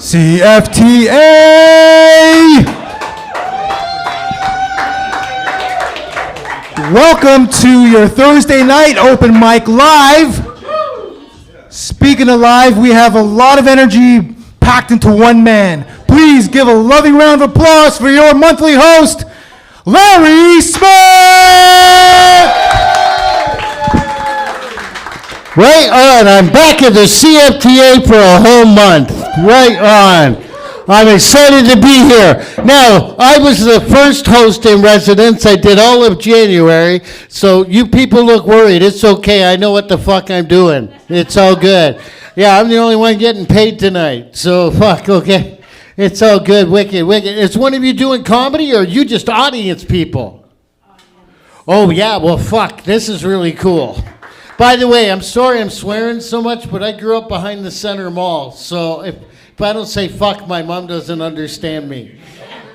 CFTA! Welcome to your Thursday night open mic live. Speaking of live, we have a lot of energy packed into one man. Please give a loving round of applause for your monthly host, Larry Smith! Right on. I'm back at the CFTA for a whole month. Right on. I'm excited to be here. Now, I was the first host in residence. I did all of January, so you people look worried. It's okay. I know what the fuck I'm doing. It's all good. Yeah, I'm the only one getting paid tonight, so fuck, okay. It's all good. Wicked, wicked. Is one of you doing comedy, or are you just audience people? Oh, yeah, well, fuck. This is really cool. By the way, I'm sorry I'm swearing so much, but I grew up behind the Center Mall, so if I don't say fuck, my mom doesn't understand me.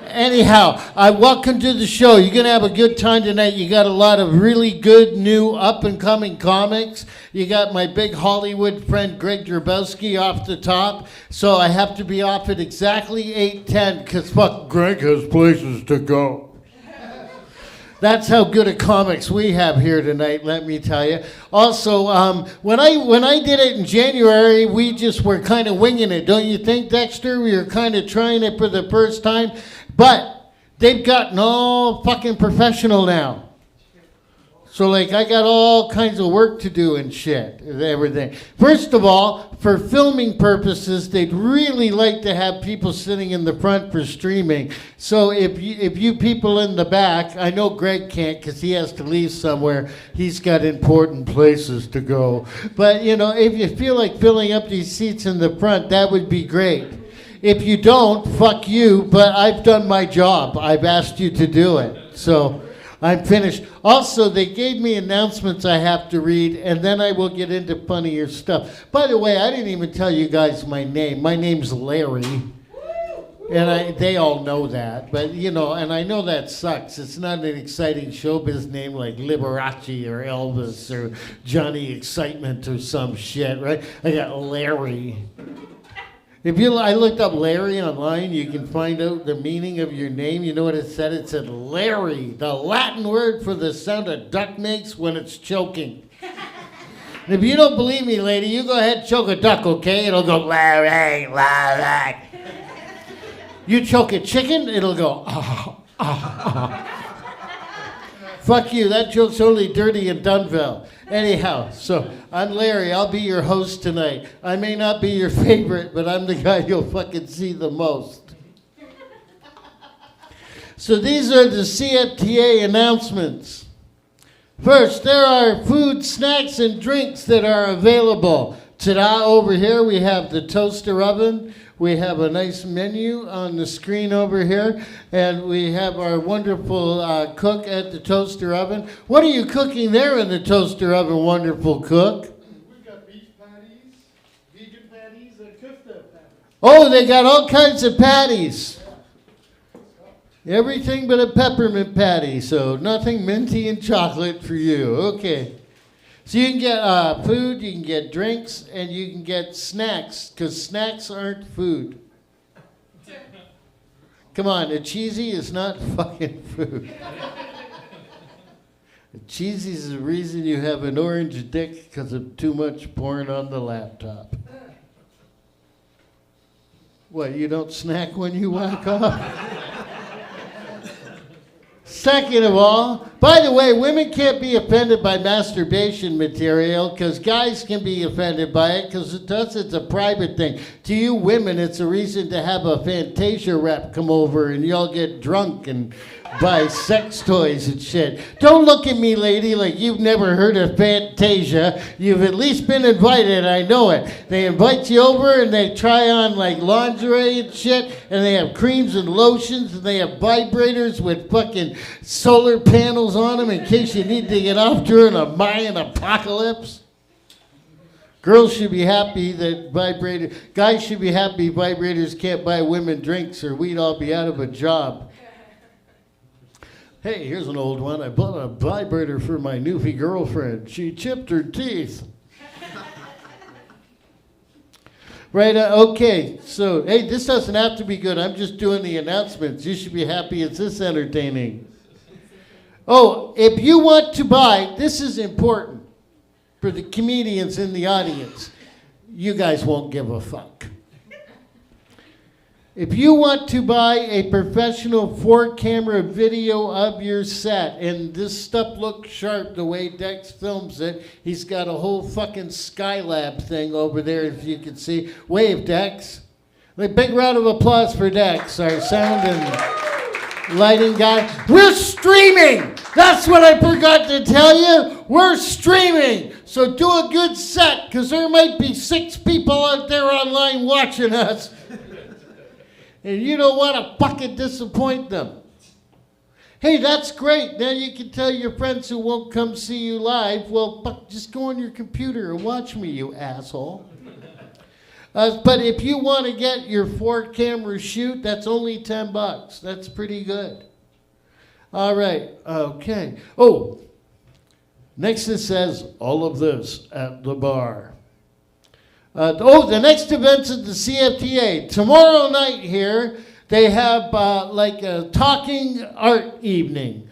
Anyhow, welcome to the show. You're going to have a good time tonight. You got a lot of really good, new, up-and-coming comics. You got my big Hollywood friend, Greg Drabowski, off the top. So I have to be off at exactly 8:10, because fuck, Greg has places to go. That's how good a comics we have here tonight, let me tell you. Also, when I did it in January, we just were kind of winging it, don't you think, Dexter? We were kind of trying it for the first time, but they've gotten all fucking professional now. So, like, I got all kinds of work to do and shit, and everything. First of all, for filming purposes, they'd really like to have people sitting in the front for streaming. So if you people in the back, I know Greg can't because he has to leave somewhere. He's got important places to go. But, you know, if you feel like filling up these seats in the front, that would be great. If you don't, fuck you, but I've done my job. I've asked you to do it. So I'm finished. Also, they gave me announcements I have to read, and then I will get into funnier stuff. By the way, I didn't even tell you guys my name. My name's Larry, and they all know that. But, you know, and I know that sucks. It's not an exciting showbiz name like Liberace or Elvis or Johnny Excitement or some shit, right? I got Larry. I looked up Larry online, you can find out the meaning of your name. You know what it said? It said Larry, the Latin word for the sound a duck makes when it's choking. And if you don't believe me, lady, you go ahead and choke a duck, okay? It'll go Larry, Larry. You choke a chicken, it'll go ah, ah, ah. Fuck you, that joke's only dirty in Dunville. Anyhow, so I'm Larry. I'll be your host tonight. I may not be your favorite, but I'm the guy you'll fucking see the most. So these are the CFTA announcements. First, there are food, snacks, and drinks that are available. Ta-da, over here we have the toaster oven. We have a nice menu on the screen over here, and we have our wonderful cook at the toaster oven. What are you cooking there in the toaster oven, wonderful cook? We've got beef patties, vegan patties, and kofta patties. Oh, they got all kinds of patties. Everything but a peppermint patty, so nothing minty and chocolate for you. Okay. So you can get food, you can get drinks, and you can get snacks, because snacks aren't food. Come on, a cheesy is not fucking food. A cheesy is the reason you have an orange dick because of too much porn on the laptop. What, you don't snack when you whack off? Second of all, by the way, women can't be offended by masturbation material because guys can be offended by it because to us it's a private thing. To you women, it's a reason to have a Fantasia rep come over and y'all get drunk and buy sex toys and shit. Don't look at me, lady, like you've never heard of Fantasia. You've at least been invited, I know it. They invite you over and they try on like lingerie and shit, and they have creams and lotions, and they have vibrators with fucking solar panels on them in case you need to get off during a Mayan apocalypse. Girls should be happy that guys should be happy vibrators can't buy women drinks or we'd all be out of a job. Hey, here's an old one. I bought a vibrator for my newfie girlfriend. She chipped her teeth. Right, okay, so, hey, this doesn't have to be good. I'm just doing the announcements. You should be happy it's this entertaining. Oh, if you want to buy, this is important for the comedians in the audience. You guys won't give a fuck. If you want to buy a professional 4-camera video of your set, and this stuff looks sharp the way Dex films it, he's got a whole fucking Skylab thing over there, if you can see. Wave, Dex. A big round of applause for Dex, our sound and lighting guy. We're streaming! That's what I forgot to tell you. We're streaming! So do a good set, because there might be 6 people out there online watching us. And you don't want to fucking disappoint them. Hey, that's great. Now you can tell your friends who won't come see you live, well, fuck, just go on your computer and watch me, you asshole. But if you want to get your 4-camera shoot, that's only $10. That's pretty good. All right, okay. Oh, next it says, all of this at the bar. The next event's at the CFTA. Tomorrow night here, they have like a talking art evening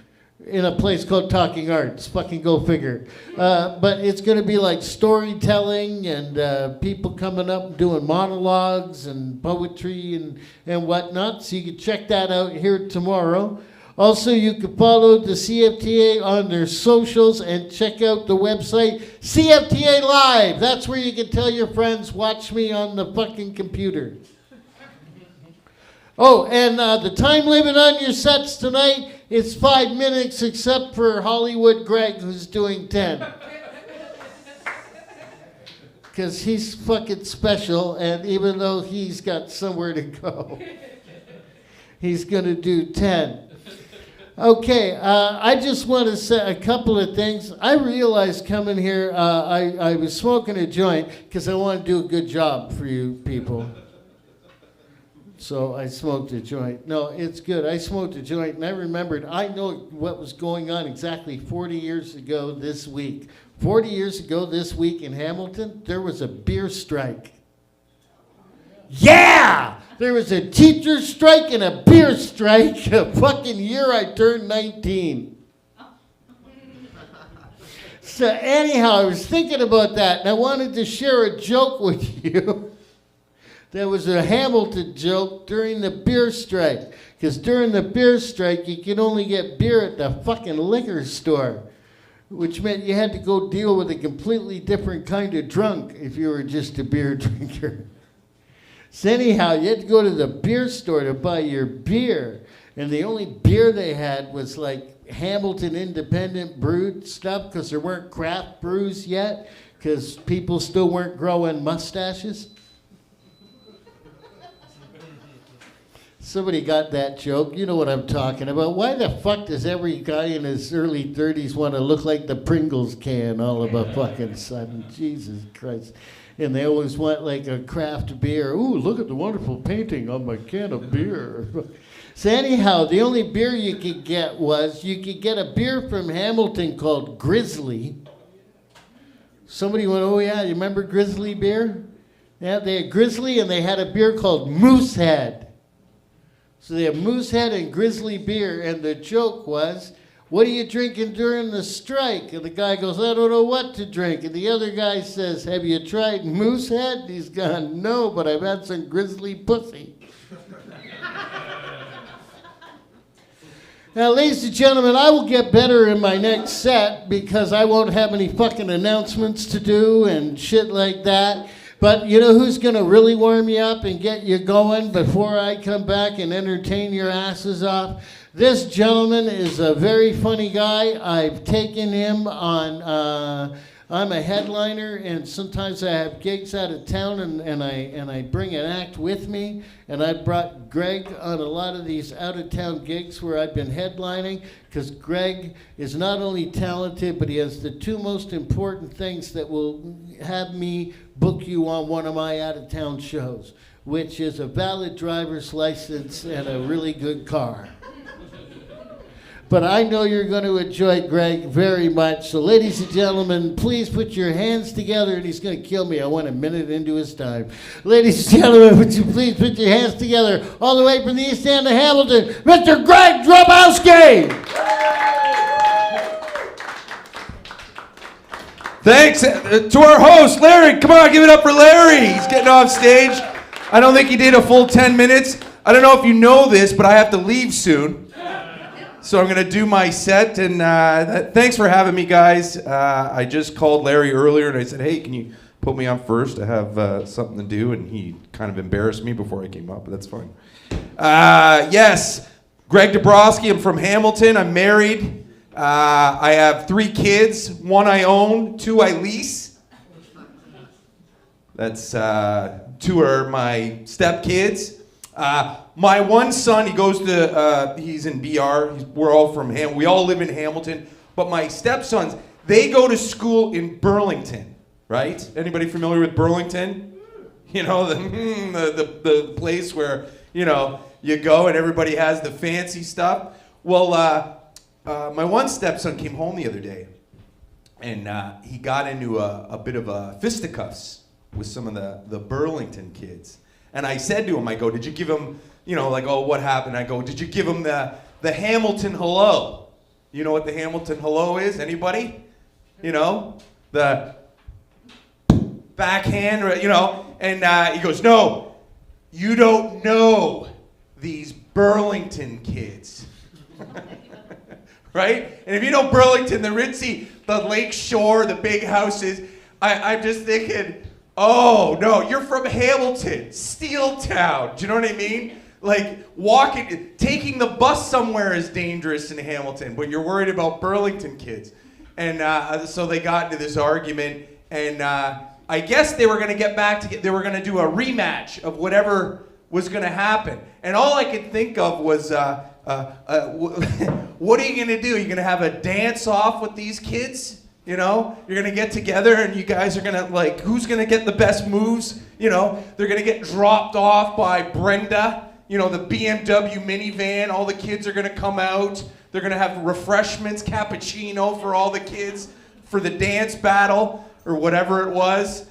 in a place called Talking Arts. Fucking go figure. But it's going to be like storytelling and people coming up and doing monologues and poetry and whatnot. So you can check that out here tomorrow. Also, you can follow the CFTA on their socials and check out the website, CFTA Live. That's where you can tell your friends, watch me on the fucking computer. Oh, and the time limit on your sets tonight is 5 minutes, except for Hollywood Greg, who's doing 10. Because he's fucking special, and even though he's got somewhere to go, he's going to do 10. Okay, I just want to say a couple of things. I realized coming here, I was smoking a joint because I want to do a good job for you people. So I smoked a joint. No, it's good. I smoked a joint, and I remembered, I know what was going on exactly 40 years ago this week. 40 years ago this week in Hamilton, there was a beer strike. Yeah! There was a teacher strike and a beer strike the fucking year I turned 19. So anyhow, I was thinking about that, and I wanted to share a joke with you. There was a Hamilton joke during the beer strike. Because during the beer strike, you could only get beer at the fucking liquor store. Which meant you had to go deal with a completely different kind of drunk if you were just a beer drinker. So anyhow, you had to go to the beer store to buy your beer. And the only beer they had was like Hamilton independent brewed stuff because there weren't craft brews yet because people still weren't growing mustaches. Somebody got that joke. You know what I'm talking about. Why the fuck does every guy in his early 30s want to look like the Pringles can all of a fucking sudden? Jesus Christ. And they always want like a craft beer. Ooh, look at the wonderful painting on my can of beer. So anyhow, the only beer you could get was, you could get a beer from Hamilton called Grizzly. Somebody went, oh yeah, you remember Grizzly beer? Yeah, they had Grizzly and they had a beer called Moosehead. So they have Moosehead and Grizzly beer, and the joke was, what are you drinking during the strike? And the guy goes, I don't know what to drink. And the other guy says, have you tried Moosehead? And he's gone, no, but I've had some Grizzly pussy. Now, ladies and gentlemen, I will get better in my next set because I won't have any fucking announcements to do and shit like that. But you know who's going to really warm you up and get you going before I come back and entertain your asses off? This gentleman is a very funny guy. I've taken him on I'm a headliner, and sometimes I have gigs out of town, and I bring an act with me. And I brought Greg on a lot of these out-of-town gigs where I've been headlining, because Greg is not only talented, but he has the two most important things that will have me book you on one of my out-of-town shows, which is a valid driver's license and a really good car. But I know you're going to enjoy Greg very much. So ladies and gentlemen, please put your hands together. And he's going to kill me. I went a minute into his time. Ladies and gentlemen, would you please put your hands together all the way from the East End of Hamilton, Mr. Greg Drabowski. Thanks to our host, Larry. Come on, give it up for Larry. He's getting off stage. I don't think he did a full 10 minutes. I don't know if you know this, but I have to leave soon. So I'm going to do my set, and thanks for having me, guys. I just called Larry earlier, and I said, hey, can you put me on first? I have something to do, and he kind of embarrassed me before I came up, but that's fine. Yes, Greg Dabrowski. I'm from Hamilton. I'm married. I have 3 kids. 1 I own, 2 I lease. That's 2 are my stepkids. My one son, he goes to, he's in BR. We're all from we all live in Hamilton. But my stepsons, they go to school in Burlington, right? Anybody familiar with Burlington? You know, the place where, you know, you go and everybody has the fancy stuff. Well, my one stepson came home the other day, and he got into a bit of a fisticuffs with some of the Burlington kids. And I said to him, I go, did you give him, you know, like, oh, what happened? I go, did you give him the Hamilton hello? You know what the Hamilton hello is? Anybody? You know? The backhand, you know? And he goes, no, you don't know these Burlington kids. Right? And if you know Burlington, the ritzy, the lake shore, the big houses, I'm just thinking, oh, no, you're from Hamilton, Steel Town. Do you know what I mean? Like, taking the bus somewhere is dangerous in Hamilton, but you're worried about Burlington kids. And so they got into this argument, and I guess they were going to get back they were going to do a rematch of whatever was going to happen. And all I could think of was, what are you going to do? Are you going to have a dance-off with these kids? You know, you're going to get together and you guys are going to, like, who's going to get the best moves? You know, they're going to get dropped off by Brenda, you know, the BMW minivan. All the kids are going to come out. They're going to have refreshments, cappuccino for all the kids for the dance battle or whatever it was.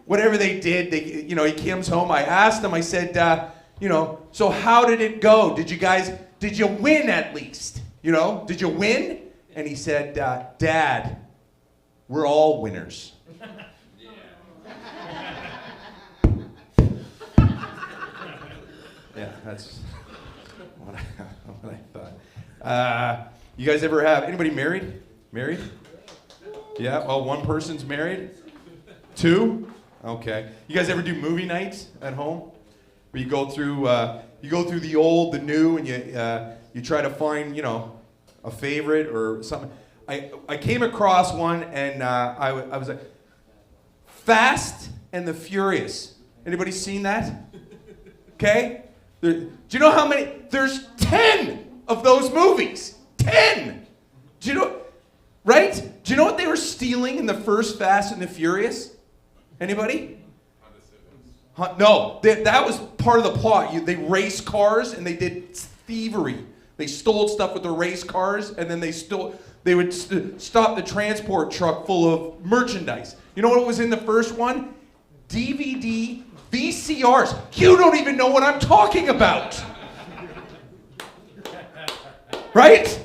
Whatever they did, you know, he comes home. I asked him, I said, you know, so how did it go? Did you win at least? You know, did you win? And he said, Dad, we're all winners. Yeah, that's what I thought. You guys ever have, anybody married? Married? Yeah, well, one person's married? 2? Okay. You guys ever do movie nights at home? Where you go through the old, the new, and you try to find, you know, a favorite or something. I came across one, and I was like, Fast and the Furious. Anybody seen that? Okay? Do you know how many? There's 10 of those movies. 10! Do you know, right? Do you know what they were stealing in the first Fast and the Furious? Anybody? No, that was part of the plot. They raced cars and they did thievery. They stole stuff with the race cars, and then they would stop the transport truck full of merchandise. You know what was in the first one? DVD VCRs. You don't even know what I'm talking about. Right?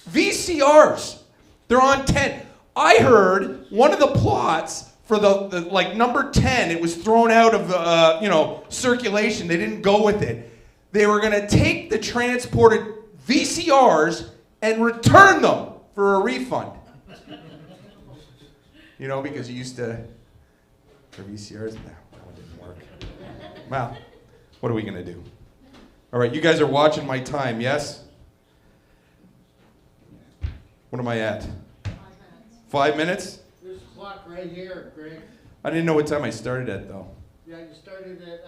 VCRs. They're on 10. I heard one of the plots for the like number 10, it was thrown out of you know, circulation. They didn't go with it. They were going to take the transported VCRs and return them for a refund. You know, because you used to, for VCRs, no, that one didn't work. Well, what are we going to do? All right, you guys are watching my time, yes? What am I at? 5 minutes? There's a clock right here, Greg. I didn't know what time I started at, though. Yeah, you started at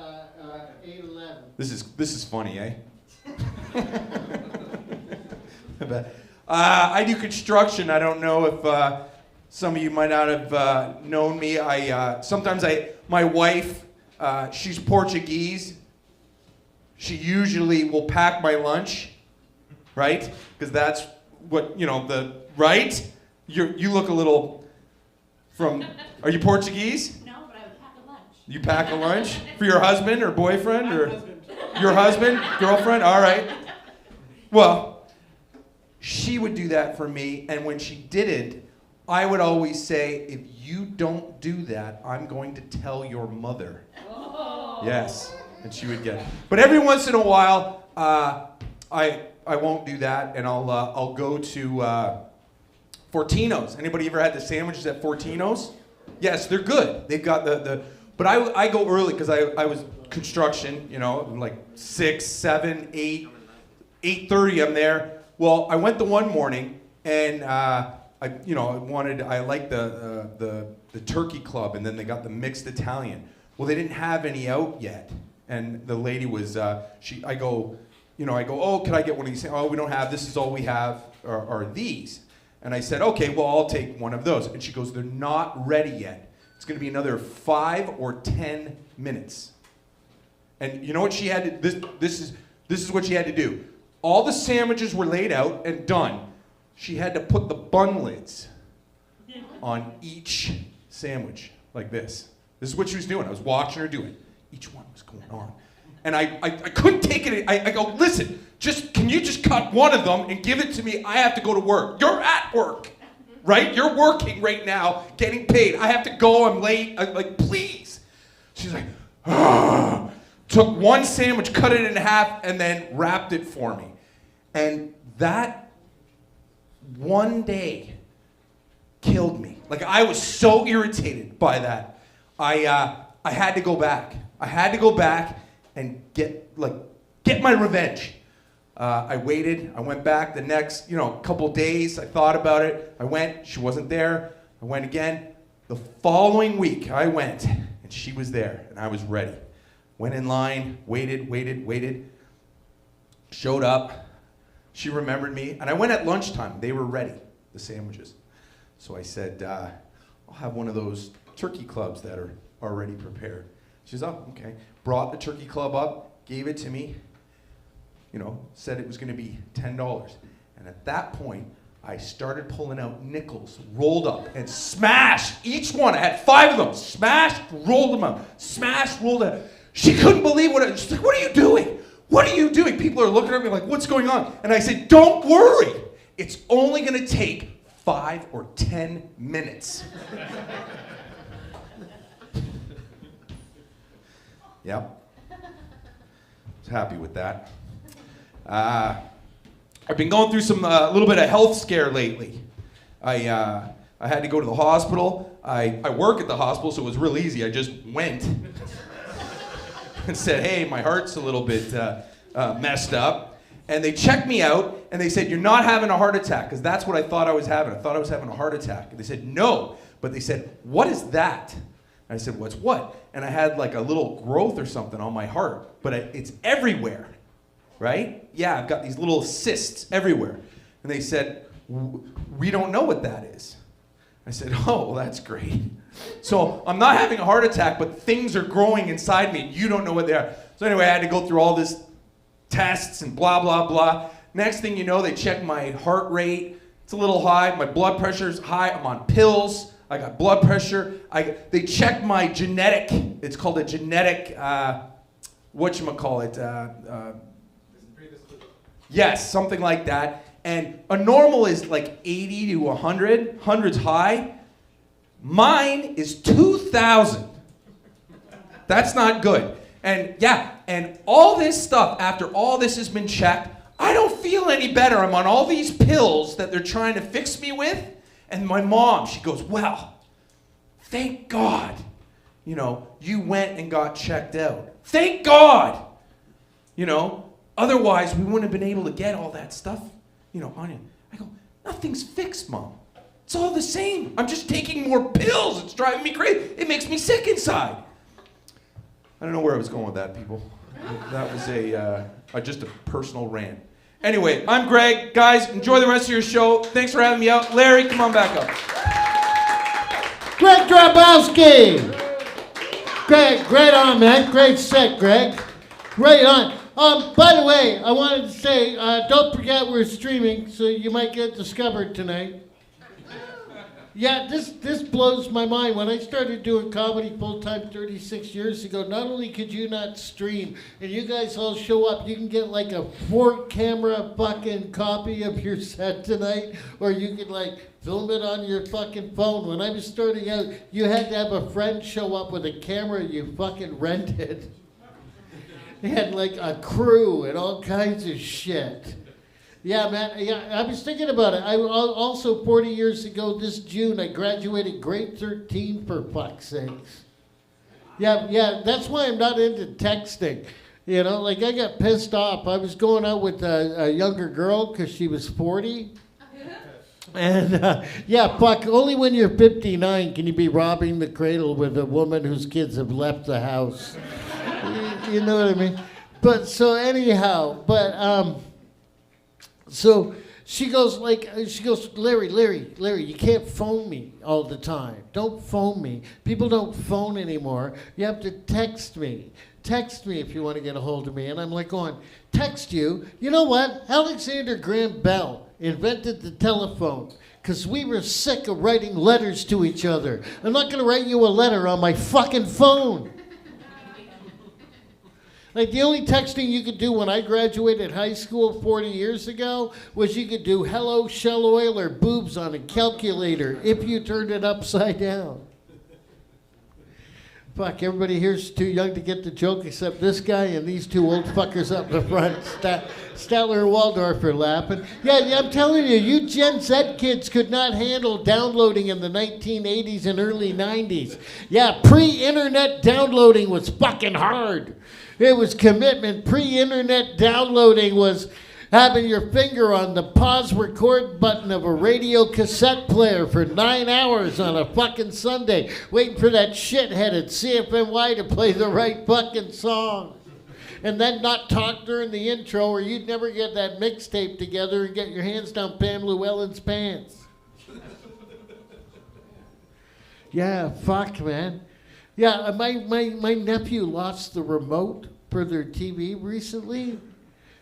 8:11. This is funny, eh? I do construction. I don't know if some of you might not have known me. My wife, she's Portuguese. She usually will pack my lunch, right? Because that's what, right? You look a little are you Portuguese? No, but I would pack a lunch. You pack a lunch for your husband or boyfriend or your husband, girlfriend? All right. Well, she would do that for me, and when she didn't, I would always say, if you don't do that, I'm going to tell your mother. Oh. Yes, and she would get it. But every once in a while, I won't do that, and I'll go to Fortino's. Anybody ever had the sandwiches at Fortino's? Yes, they're good. They've got but I go early because I was construction, like 6, 7, 8, 8:30 I'm there. Well, I went the one morning and I liked the turkey club, and then they got the mixed Italian. Well, they didn't have any out yet, and the lady was I go, oh, can I get one of these? Oh, we don't have. This is all we have are these. And I said, okay, well, I'll take one of those. And she goes, they're not ready yet. It's going to be another 5 or 10 minutes. And you know what she had to? This is what she had to do. All the sandwiches were laid out and done. She had to put the bun lids on each sandwich like this. This is what she was doing. I was watching her do it. Each one was going on. And I couldn't take it. I go, listen, can you just cut one of them and give it to me? I have to go to work. You're at work, right? You're working right now, getting paid. I have to go. I'm late. I'm like, please. She's like, ah. Took one sandwich, cut it in half, and then wrapped it for me. And that one day killed me. Like, I was so irritated by that. I had to go back. I had to go back and get my revenge. I waited. I went back the next, couple days. I thought about it. I went. She wasn't there. I went again. The following week, I went, and she was there, and I was ready. Went in line, waited. Showed up. She remembered me, and I went at lunchtime. They were ready, the sandwiches. So I said, I'll have one of those turkey clubs that are already prepared. She says, oh, okay. Brought the turkey club up, gave it to me, said it was going to be $10. And at that point, I started pulling out nickels, rolled up, and smashed each one. I had 5 of them. Smashed, rolled them out. Smashed, rolled out. She couldn't believe she's like, what are you doing? What are you doing? People are looking at me like, what's going on? And I said, don't worry. It's only going to take 5 or 10 minutes. Yep. I was happy with that. I've been going through some little bit of health scare lately. I had to go to the hospital. I work at the hospital, so it was real easy. I just went and said, hey, my heart's a little bit messed up. And they checked me out, and they said, you're not having a heart attack, because that's what I thought I was having. I thought I was having a heart attack. And they said, no. But they said, what is that? And I said, what's what? And I had like a little growth or something on my heart, but it's everywhere, right? Yeah, I've got these little cysts everywhere. And they said, we don't know what that is. I said, oh, well, that's great. So I'm not having a heart attack, but things are growing inside me, and you don't know what they are. So anyway, I had to go through all this tests and blah, blah, blah. Next thing you know, they check my heart rate. It's a little high. My blood pressure's high. I'm on pills. I got blood pressure. They checked my genetic. It's called a genetic, whatchamacallit? Yes, something like that. And a normal is like 80 to 100. 100's high. Mine is 2,000. That's not good. And yeah, and all this stuff, after all this has been checked, I don't feel any better. I'm on all these pills that they're trying to fix me with. And my mom, she goes, well, thank God, you went and got checked out. Thank God. Otherwise we wouldn't have been able to get all that stuff, on you. I go, nothing's fixed, Mom. It's all the same. I'm just taking more pills. It's driving me crazy. It makes me sick inside. I don't know where I was going with that, people. That was just a personal rant. Anyway, I'm Greg. Guys, enjoy the rest of your show. Thanks for having me out. Larry, come on back up. Greg Grabowski! Greg, great on, man. Great set, Greg. Great on. By the way, I wanted to say, don't forget we're streaming, so you might get discovered tonight. Yeah, this blows my mind. When I started doing comedy full-time 36 years ago, not only could you not stream, and you guys all show up, you can get like a 4-camera fucking copy of your set tonight, or you could like film it on your fucking phone. When I was starting out, you had to have a friend show up with a camera you fucking rented. They had like a crew and all kinds of shit. Yeah, man. Yeah, I was thinking about it. I also 40 years ago this June, I graduated grade 13 for fuck's sakes. Yeah. That's why I'm not into texting. You know, like I got pissed off. I was going out with a younger girl because she was 40. And yeah, fuck. Only when you're 59 can you be robbing the cradle with a woman whose kids have left the house. You know what I mean? But so anyhow, so she goes, Larry, you can't phone me all the time. Don't phone me. People don't phone anymore. You have to text me. Text me if you want to get a hold of me. And I'm like going, text you? You know what? Alexander Graham Bell invented the telephone because we were sick of writing letters to each other. I'm not going to write you a letter on my fucking phone. Like the only texting you could do when I graduated high school 40 years ago was you could do hello, shell oil, or boobs on a calculator if you turned it upside down. Fuck, everybody here's too young to get the joke except this guy and these two old fuckers up the front. Statler and Waldorf are laughing. Yeah, I'm telling you, you Gen Z kids could not handle downloading in the 1980s and early 90s. Yeah, pre-internet downloading was fucking hard. It was commitment. Pre-internet downloading was having your finger on the pause record button of a radio cassette player for 9 hours on a fucking Sunday, waiting for that shithead at CFNY to play the right fucking song. And then not talk during the intro or you'd never get that mixtape together and get your hands down Pam Llewellyn's pants. Yeah, fuck, man. Yeah, my nephew lost the remote for their TV recently.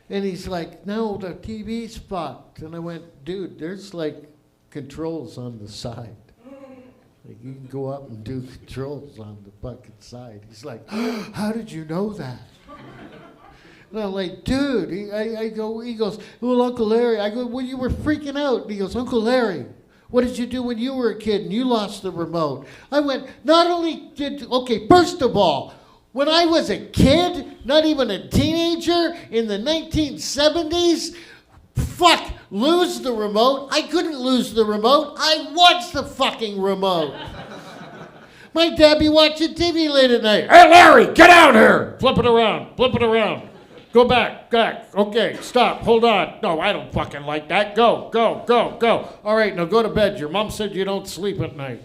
And he's like, no, the TV's fucked. And I went, dude, there's like controls on the side. Like you can go up and do controls on the fucking side. He's like, how did you know that? And I'm like, dude, he goes, well, Uncle Larry. I go, well, you were freaking out. And he goes, Uncle Larry, what did you do when you were a kid and you lost the remote? I went, first of all, when I was a kid, not even a teenager, in the 1970s, lose the remote. I couldn't lose the remote. I was the fucking remote. My dad be watching TV late at night. Hey, Larry, get out here. Flip it around. Go back. Okay, stop, hold on. No, I don't fucking like that. Go. All right, now go to bed. Your mom said you don't sleep at night.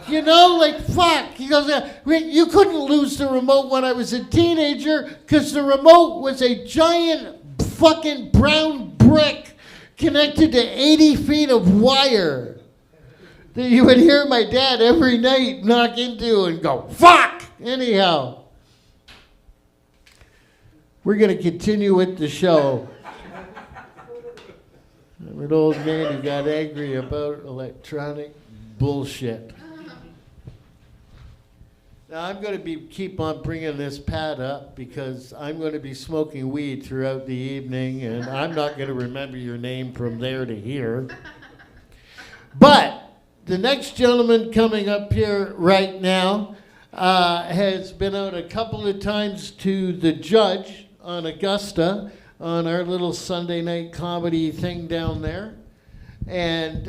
You know, like, fuck. He goes, you couldn't lose the remote when I was a teenager because the remote was a giant fucking brown brick connected to 80 feet of wire that you would hear my dad every night knock into and go, fuck! Anyhow, we're going to continue with the show. I'm an old man who got angry about electronic bullshit. Now, I'm going to keep on bringing this pad up because I'm going to be smoking weed throughout the evening, and I'm not going to remember your name from there to here. But the next gentleman coming up here right now has been out a couple of times to the Judge on Augusta on our little Sunday night comedy thing down there. And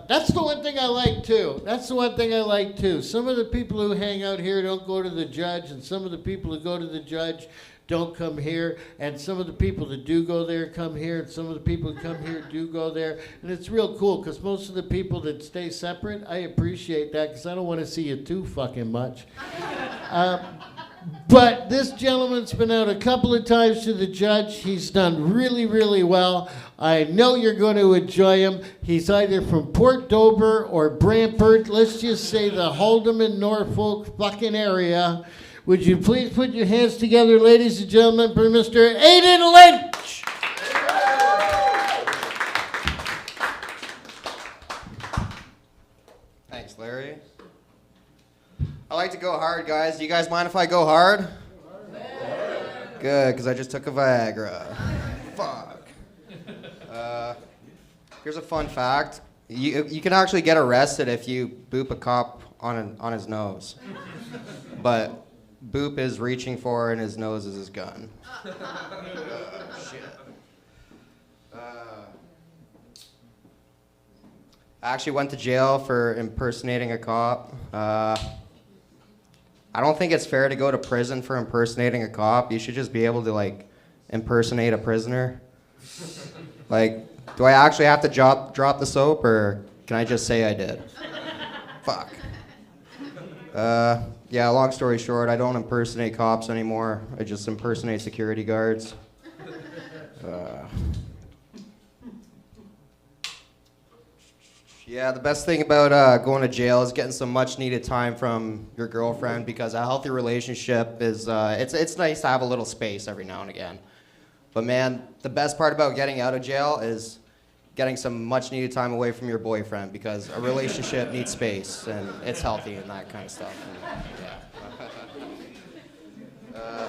that's the one thing I like, too. Some of the people who hang out here don't go to the Judge, and some of the people who go to the Judge don't come here, and some of the people that do go there come here, and some of the people that come here do go there, and it's real cool, because most of the people that stay separate, I appreciate that, because I don't want to see you too fucking much. But this gentleman's been out a couple of times to the judge. He's done really, really well. I know you're going to enjoy him. He's either from Port Dover or Brantford. Let's just say the Haldeman, Norfolk fucking area. Would you please put your hands together, ladies and gentlemen, for Mr. Aiden Lynch? Thanks, Larry. I like to go hard, guys. Do you guys mind if I go hard? Good, because I just took a Viagra. Fuck. Here's a fun fact. You can actually get arrested if you boop a cop on his nose. But boop is reaching for and his nose is his gun. Shit. I actually went to jail for impersonating a cop. I don't think it's fair to go to prison for impersonating a cop. You should just be able to, like, impersonate a prisoner. Like, do I actually have to drop the soap, or can I just say I did? Fuck. Yeah, long story short, I don't impersonate cops anymore. I just impersonate security guards. Yeah, the best thing about going to jail is getting some much-needed time from your girlfriend, because a healthy relationship is, it's nice to have a little space every now and again. But man, the best part about getting out of jail is getting some much-needed time away from your boyfriend, because a relationship needs space, and it's healthy and that kind of stuff. And, yeah.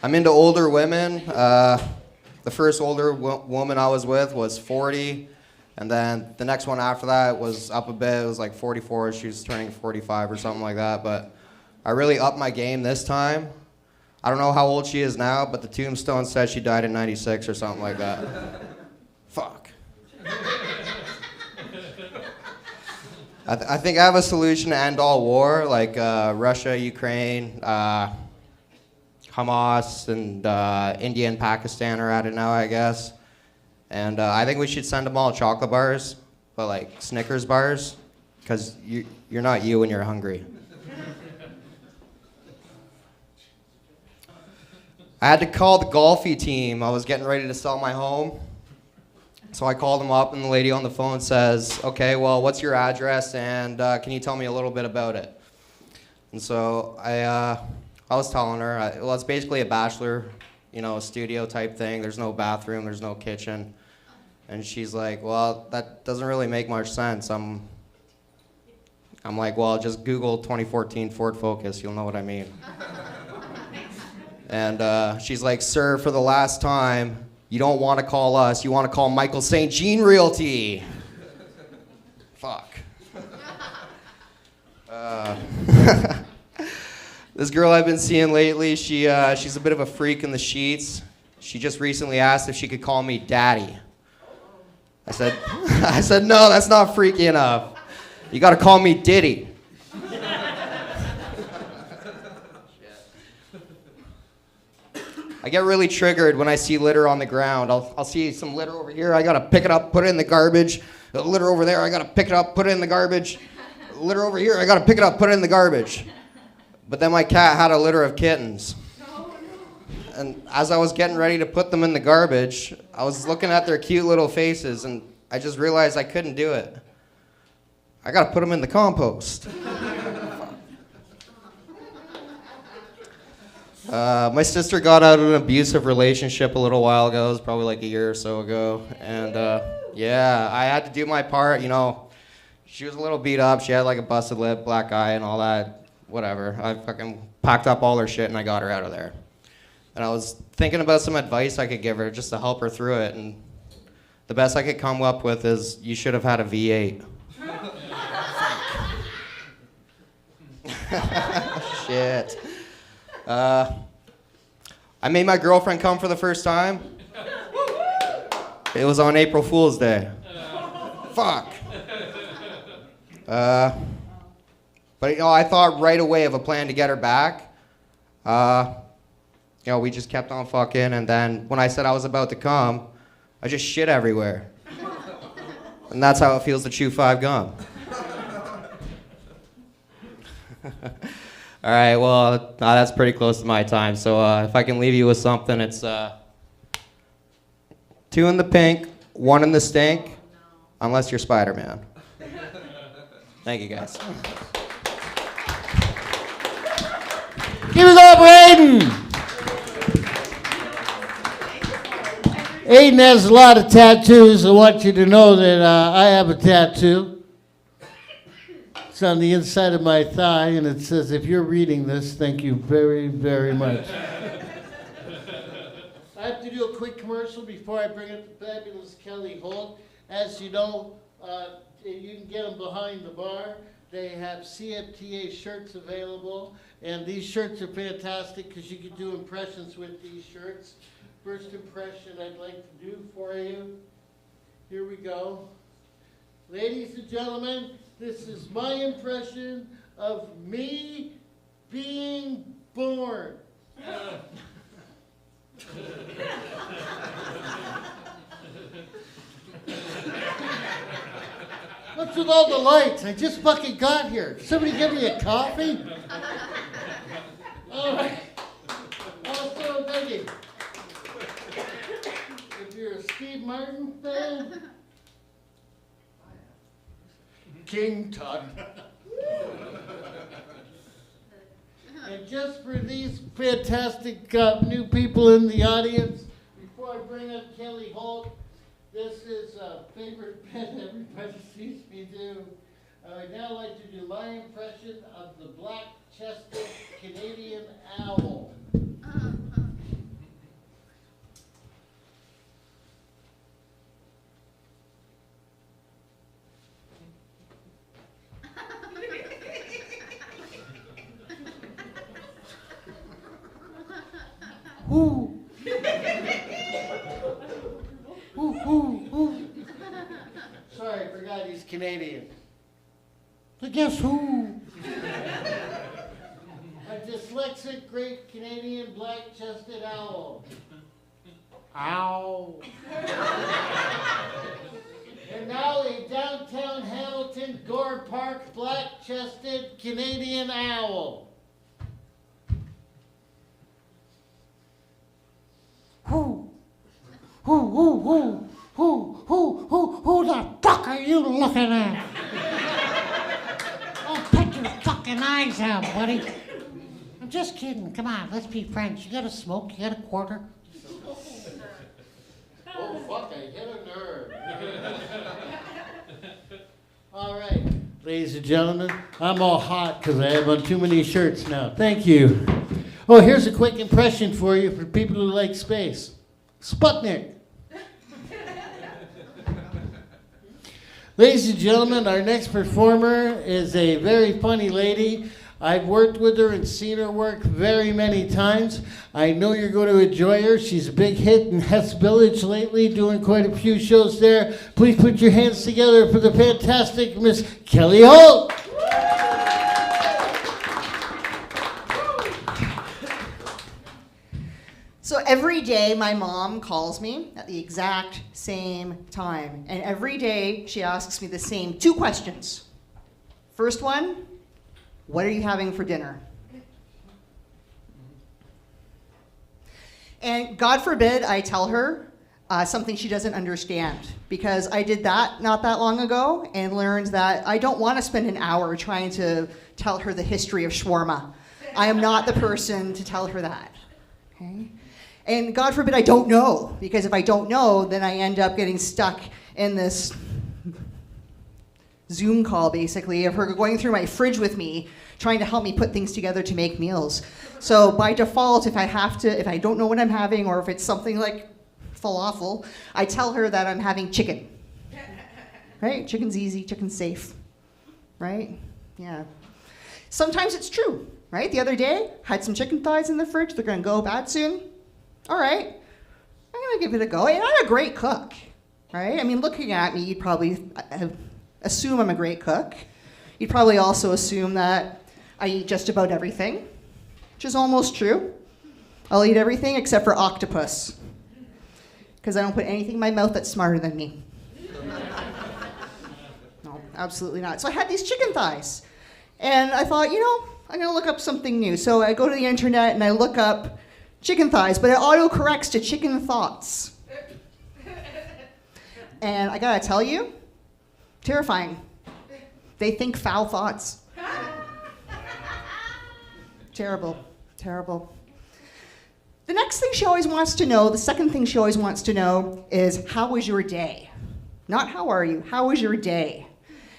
I'm into older women. The first older woman I was with was 40. And then the next one after that was up a bit. It was like 44. She was turning 45 or something like that. But I really upped my game this time. I don't know how old she is now, but the tombstone said she died in 96 or something like that. Fuck. I think I have a solution to end all war, like Russia, Ukraine, Hamas, and India and Pakistan are at it now, I guess. And I think we should send them all chocolate bars, but like Snickers bars, because you're not you when you're hungry. I had to call the golfy team. I was getting ready to sell my home. So I called them up, and the lady on the phone says, okay, well, what's your address, and can you tell me a little bit about it? And so I was telling her, well, it's basically a bachelor, studio type thing. There's no bathroom, there's no kitchen. And she's like, well, that doesn't really make much sense. I'm like, well, just Google 2014 Ford Focus, you'll know what I mean. And she's like, sir, for the last time, you don't want to call us, you want to call Michael St. Jean Realty. Fuck. This girl I've been seeing lately, she's a bit of a freak in the sheets. She just recently asked if she could call me daddy. I said, no, that's not freaky enough. You gotta call me Diddy. I get really triggered when I see litter on the ground. I'll see some litter over here, I gotta pick it up, put it in the garbage. Litter over there, I gotta pick it up, put it in the garbage. Litter over here, I gotta pick it up, put it in the garbage. But then my cat had a litter of kittens. And as I was getting ready to put them in the garbage, I was looking at their cute little faces, and I just realized I couldn't do it. I gotta put them in the compost. My sister got out of an abusive relationship a little while ago. It was probably like a year or so ago. And yeah, I had to do my part, She was a little beat up. She had like a busted lip, black eye, and all that. Whatever. I fucking packed up all her shit and I got her out of there. And I was thinking about some advice I could give her just to help her through it. And the best I could come up with is, you should have had a V8. Shit. I made my girlfriend come for the first time. It was on April Fool's Day. Fuck. But I thought right away of a plan to get her back. we just kept on fucking, and then when I said I was about to come, I just shit everywhere. And that's how it feels to chew 5 gum. All right, well, that's pretty close to my time. So if I can leave you with something, it's 2 in the pink, 1 in the stink, unless you're Spider-Man. Thank you, guys. Give it up, Aiden! Aiden has a lot of tattoos. I want you to know that I have a tattoo. It's on the inside of my thigh, and it says, if you're reading this, thank you very, very much. I have to do a quick commercial before I bring up the fabulous Kelly Holt. As you know, you can get them behind the bar. They have CFTA shirts available, and these shirts are fantastic because you can do impressions with these shirts. First impression I'd like to do for you. Here we go. Ladies and gentlemen, this is my impression of me being born. What's with all the lights? I just fucking got here. Somebody give me a coffee? All right. Also, Becky, if you're a Steve Martin fan, King Tut. And just for these fantastic new people in the audience, before I bring up Kelly Holt, this is a favorite bit everybody sees me do. I'd now like to do my impression of the black-chested Canadian owl. Ooh. Ooh. Sorry, I forgot he's Canadian. But guess who? A dyslexic great Canadian black-chested owl. Ow. And now a downtown Hamilton Gore Park black-chested Canadian owl. Who the fuck are you looking at? Oh, put your fucking eyes out, buddy. I'm just kidding. Come on, let's be friends. You got a smoke? You got a quarter? Oh, fuck, I hit a nerve. All right, ladies and gentlemen, I'm all hot because I have on too many shirts now. Thank you. Oh, here's a quick impression for you for people who like space. Sputnik. Ladies and gentlemen, our next performer is a very funny lady. I've worked with her and seen her work very many times. I know you're going to enjoy her. She's a big hit in Hess Village lately, doing quite a few shows there. Please put your hands together for the fantastic Miss Kelly Holt. So every day my mom calls me at the exact same time. And every day she asks me the same 2 questions. First one, what are you having for dinner? And God forbid I tell her something she doesn't understand, because I did that not that long ago and learned that I don't want to spend an hour trying to tell her the history of shawarma. I am not the person to tell her that. Okay? And God forbid I don't know, because if I don't know, then I end up getting stuck in this Zoom call, basically, of her going through my fridge with me, trying to help me put things together to make meals. So by default, if I don't know what I'm having, or if it's something like falafel, I tell her that I'm having chicken. Right? Chicken's easy, chicken's safe. Right? Yeah. Sometimes it's true, right? The other day, had some chicken thighs in the fridge. They're gonna go bad soon. All right, I'm gonna give it a go. And I'm a great cook, right? I mean, looking at me, you'd probably assume I'm a great cook. You'd probably also assume that I eat just about everything, which is almost true. I'll eat everything except for octopus. Because I don't put anything in my mouth that's smarter than me. No, absolutely not. So I had these chicken thighs. And I thought, I'm going to look up something new. So I go to the internet and I look up chicken thighs, but it autocorrects to chicken thoughts. And I got to tell you, terrifying. They think foul thoughts. Terrible, terrible. The next thing she always wants to know, the second thing she always wants to know is, how was your day? Not how are you, how was your day?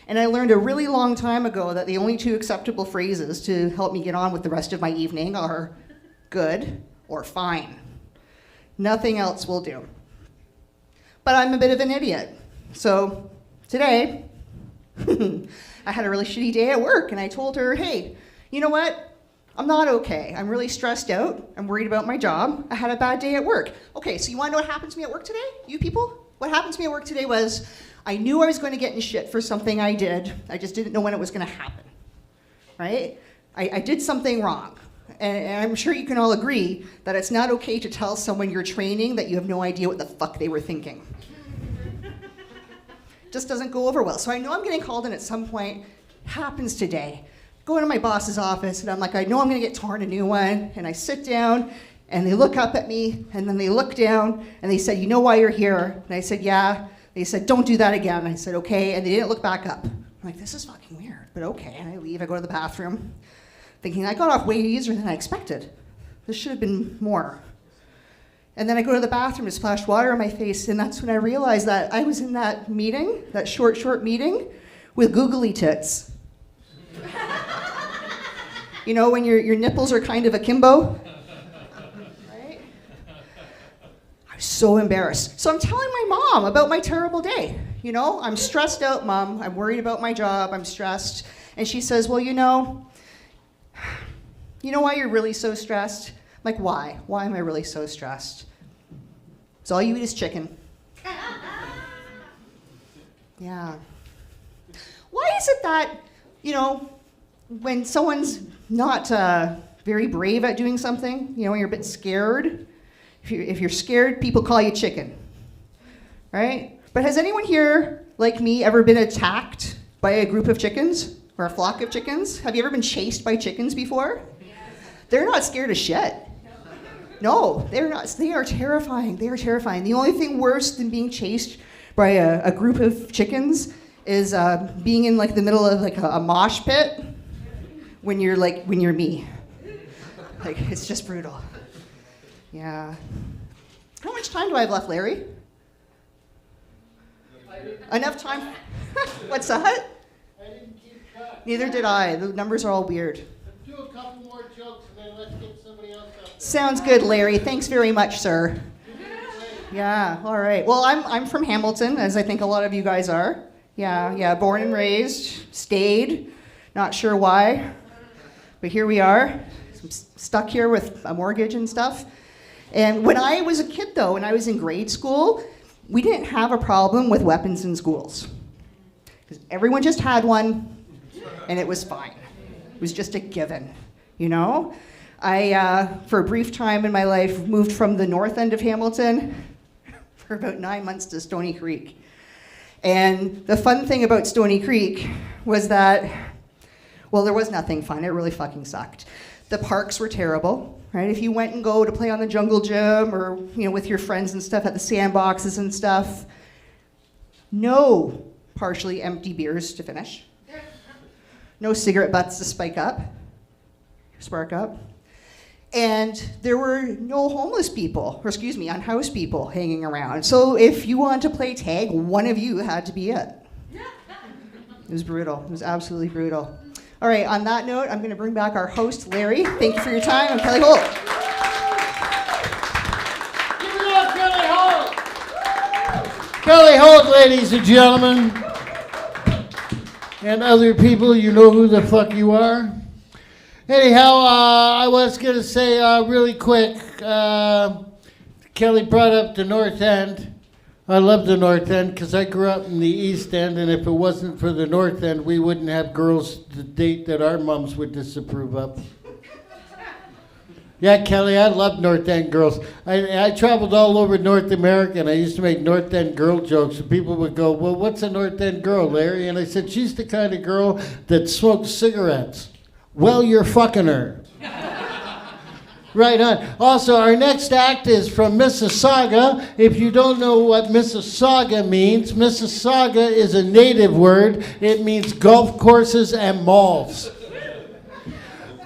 And I learned a really long time ago that the only two acceptable phrases to help me get on with the rest of my evening are good or fine. Nothing else will do. But I'm a bit of an idiot. So today, I had a really shitty day at work, and I told her, hey, you know what? I'm not okay. I'm really stressed out. I'm worried about my job. I had a bad day at work. Okay, so you want to know what happened to me at work today, you people? What happened to me at work today was I knew I was going to get in shit for something I did. I just didn't know when it was going to happen, right? I did something wrong. And I'm sure you can all agree that it's not okay to tell someone you're training that you have no idea what the fuck they were thinking. Just doesn't go over well. So I know I'm getting called in at some point. Happens today. Go into my boss's office, and I'm like, I know I'm going to get torn a new one. And I sit down, and they look up at me, and then they look down, and they said, you know why you're here? And I said, yeah. They said, don't do that again. And I said, okay. And they didn't look back up. I'm like, this is fucking weird, but okay. And I leave. I go to the bathroom, thinking I got off way easier than I expected. This should have been more. And then I go to the bathroom to splash water on my face, and that's when I realized that I was in that meeting, that short meeting, with googly tits. You know, when your nipples are kind of akimbo? Right? I was so embarrassed. So I'm telling my mom about my terrible day. You know, I'm stressed out, Mom. I'm worried about my job. I'm stressed. And she says, well, you know why you're really so stressed? I'm like, why? Why am I really so stressed? So all you eat is chicken. Yeah. Why is it that, when someone's not very brave at doing something, when you're a bit scared, if you're scared, people call you chicken, right? But has anyone here, like me, ever been attacked by a group of chickens or a flock of chickens? Have you ever been chased by chickens before? Yes. They're not scared of shit. No, they're not. They are terrifying. They are terrifying. The only thing worse than being chased by a group of chickens is being in like the middle of like a mosh pit when you're me. Like, it's just brutal. Yeah. How much time do I have left, Larry? Enough time? What's that? I didn't keep track. Neither did I. The numbers are all weird. Do a couple more jokes and then let's get somebody else up there. Sounds good, Larry. Thanks very much, sir. Yeah, all right. Well, I'm from Hamilton, as I think a lot of you guys are. Yeah, born and raised, stayed, not sure why, but here we are. I'm stuck here with a mortgage and stuff. And when I was a kid, though, when I was in grade school, we didn't have a problem with weapons in schools. Because everyone just had one, and it was fine. It was just a given, I, for a brief time in my life, moved from the north end of Hamilton for about 9 months to Stony Creek. And the fun thing about Stony Creek was that, well, there was nothing fun. It really fucking sucked. The parks were terrible, right? If you went and go to play on the jungle gym or, with your friends and stuff at the sandboxes and stuff, no partially empty beers to finish. No cigarette butts to spark up. And there were no homeless people, unhoused people hanging around. So if you wanted to play tag, one of you had to be it. It was brutal. It was absolutely brutal. All right, on that note, I'm going to bring back our host, Larry. Thank you for your time. I'm Kelly Holt. Give it up, Kelly Holt! Kelly Holt, ladies and gentlemen. And other people, you know who the fuck you are. Anyhow, I was going to say really quick, Kelly brought up the North End. I love the North End because I grew up in the East End, and if it wasn't for the North End, we wouldn't have girls to date that our moms would disapprove of. Yeah, Kelly, I love North End girls. I traveled all over North America, and I used to make North End girl jokes, and people would go, well, what's a North End girl, Larry? And I said, she's the kind of girl that smokes cigarettes. Well, you're fucking her. Right on. Also, our next act is from Mississauga. If you don't know what Mississauga means, Mississauga is a native word. It means golf courses and malls.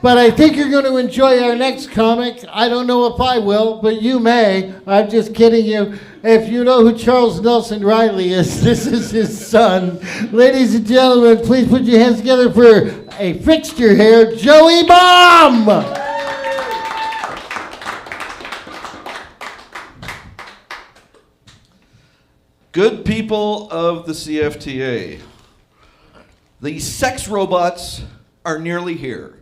But I think you're going to enjoy our next comic. I don't know if I will, but you may. I'm just kidding you. If you know who Charles Nelson Riley is, this is his son. Ladies and gentlemen, please put your hands together for a fixture here, Joey Baum! Good people of the CFTA, the sex robots are nearly here,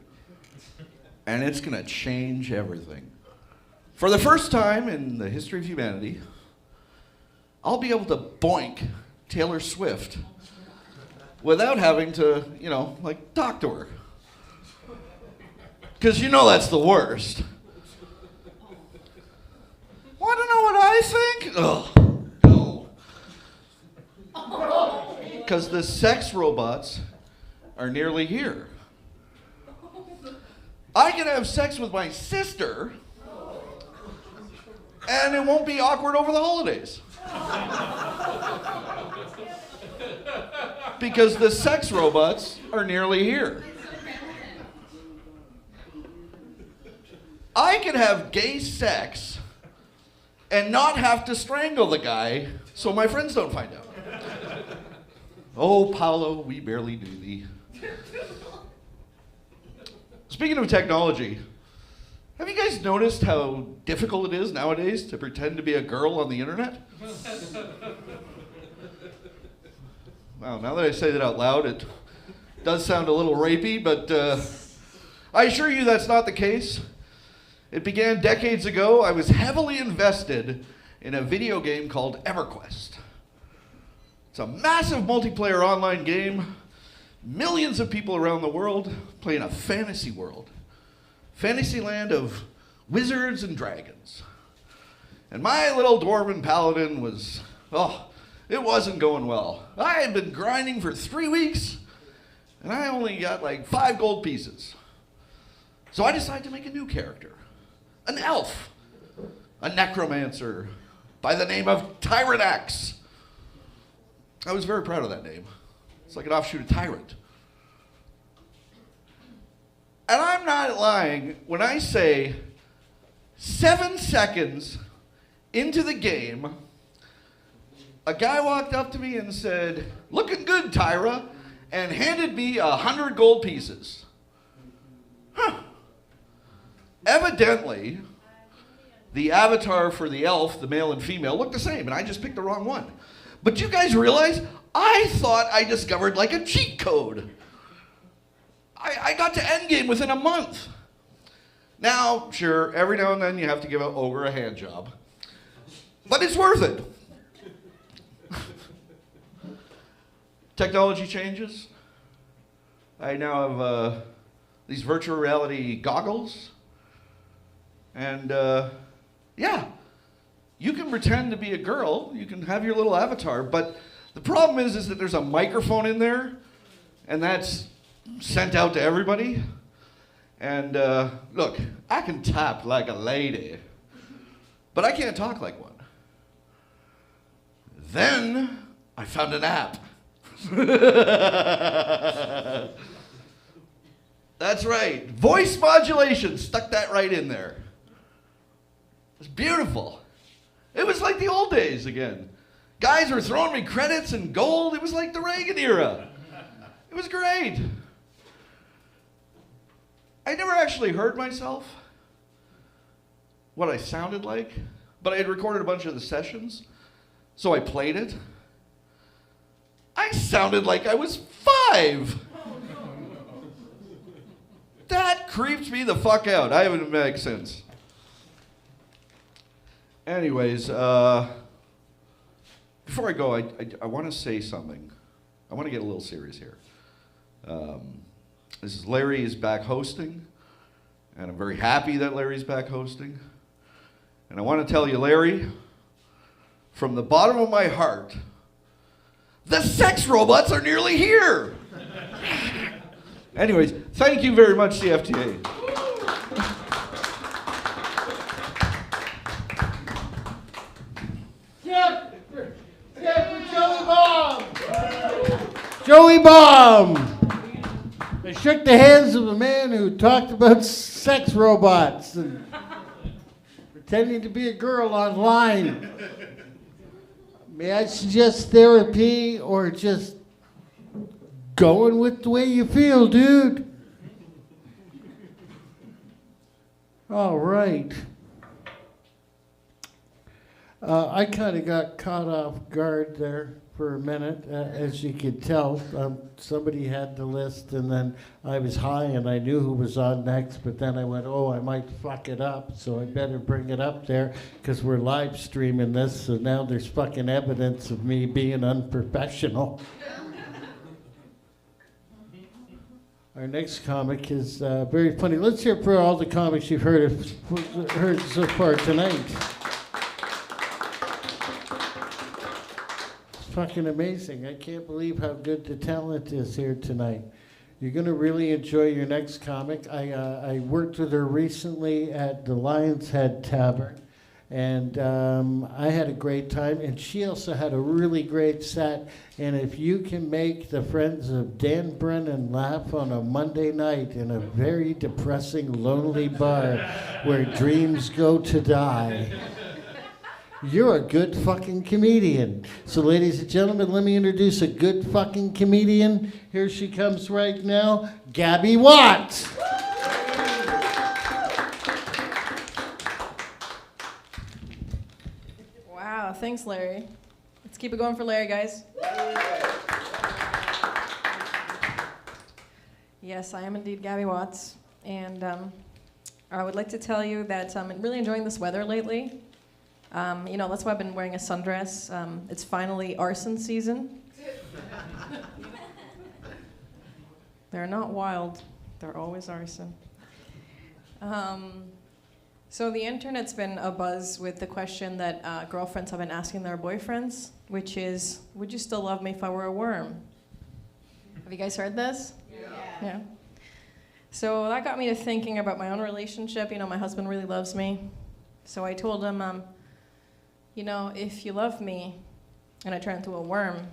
and it's going to change everything. For the first time in the history of humanity, I'll be able to boink Taylor Swift without having to, talk to her. Because that's the worst. Want to know what I think? Ugh. Because the sex robots are nearly here. I can have sex with my sister, and it won't be awkward over the holidays. Because the sex robots are nearly here. I can have gay sex and not have to strangle the guy so my friends don't find out. Oh, Paolo, we barely knew thee. Speaking of technology, have you guys noticed how difficult it is nowadays to pretend to be a girl on the internet? Wow, now that I say that out loud, it does sound a little rapey, but I assure you that's not the case. It began decades ago. I was heavily invested in a video game called EverQuest. It's a massive multiplayer online game. Millions of people around the world play in a fantasy world. Fantasy land of wizards and dragons. And my little dwarven paladin it wasn't going well. I had been grinding for 3 weeks, and I only got like 5 gold pieces. So I decided to make a new character. An elf. A necromancer by the name of Tyrannax. I was very proud of that name. It's like an offshoot of Tyrant. And I'm not lying when I say 7 seconds into the game, a guy walked up to me and said, "Looking good, Tyra," and handed me 100 gold pieces. Evidently, the avatar for the elf, the male and female, looked the same, and I just picked the wrong one. But you guys realize, I thought I discovered like a cheat code. I got to endgame within a month. Now, sure, every now and then you have to give an ogre a hand job. But it's worth it. Technology changes. I now have these virtual reality goggles. And you can pretend to be a girl. You can have your little avatar. But the problem is that there's a microphone in there, and that's sent out to everybody. And look, I can tap like a lady, but I can't talk like one. Then I found an app. That's right, voice modulation, stuck that right in there. It's beautiful. It was like the old days again. Guys were throwing me credits and gold. It was like the Reagan era. It was great. I never actually heard myself, what I sounded like, but I had recorded a bunch of the sessions, so I played it. I sounded like I was 5. That creeps me the fuck out. I haven't been back since. Anyways, before I go, I want to say something. I want to get a little serious here. Larry is back hosting, And I'm very happy that Larry's back hosting. And I want to tell you, Larry, from the bottom of my heart, the sex robots are nearly here. Anyways, thank you very much, CFTA. Joey Bomb! Joey Bomb! I shook the hands of a man who talked about sex robots and pretending to be a girl online. May I suggest therapy or just going with the way you feel, dude? All right. I kind of got caught off guard there for a minute, as you could tell. Somebody had the list, and then I was high, and I knew who was on next, but then I went, oh, I might fuck it up, so I better bring it up there, because we're live streaming this, so now there's fucking evidence of me being unprofessional. Our next comic is very funny. Let's hear for all the comics you've heard so far tonight. Fucking amazing. I can't believe how good the talent is here tonight. You're going to really enjoy your next comic. I worked with her recently at the Lion's Head Tavern, and I had a great time, and she also had a really great set. And if you can make the friends of Dan Brennan laugh on a Monday night in a very depressing, lonely bar where dreams go to die, you're a good fucking comedian. So ladies and gentlemen, let me introduce a good fucking comedian. Here she comes right now, Gabby Watt. Wow, thanks, Larry. Let's keep it going for Larry, guys. Yes, I am indeed Gabby Watts, and I would like to tell you that I'm really enjoying this weather lately. That's why I've been wearing a sundress. It's finally arson season. They're not wild. They're always arson. So the internet's been abuzz with the question that girlfriends have been asking their boyfriends, which is, would you still love me if I were a worm? Have you guys heard this? Yeah. So that got me to thinking about my own relationship. My husband really loves me. So I told him, if you love me and I turn into a worm,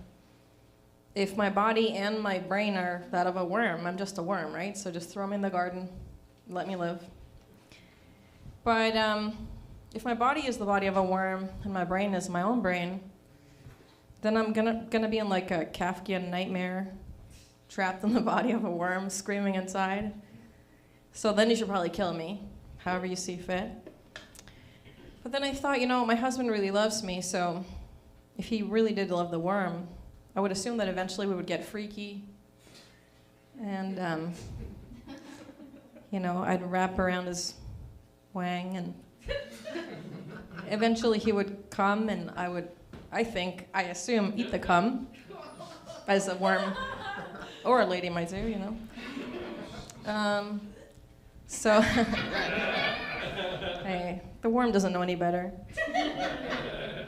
if my body and my brain are that of a worm, I'm just a worm, right? So just throw me in the garden, let me live. But if my body is the body of a worm and my brain is my own brain, then I'm gonna be in like a Kafkian nightmare, trapped in the body of a worm, screaming inside. So then you should probably kill me, however you see fit. But then I thought, my husband really loves me, so if he really did love the worm, I would assume that eventually we would get freaky. And, I'd wrap around his wang, and eventually he would come, and I assume, eat the cum, as a worm, or a lady might do, So, hey, the worm doesn't know any better.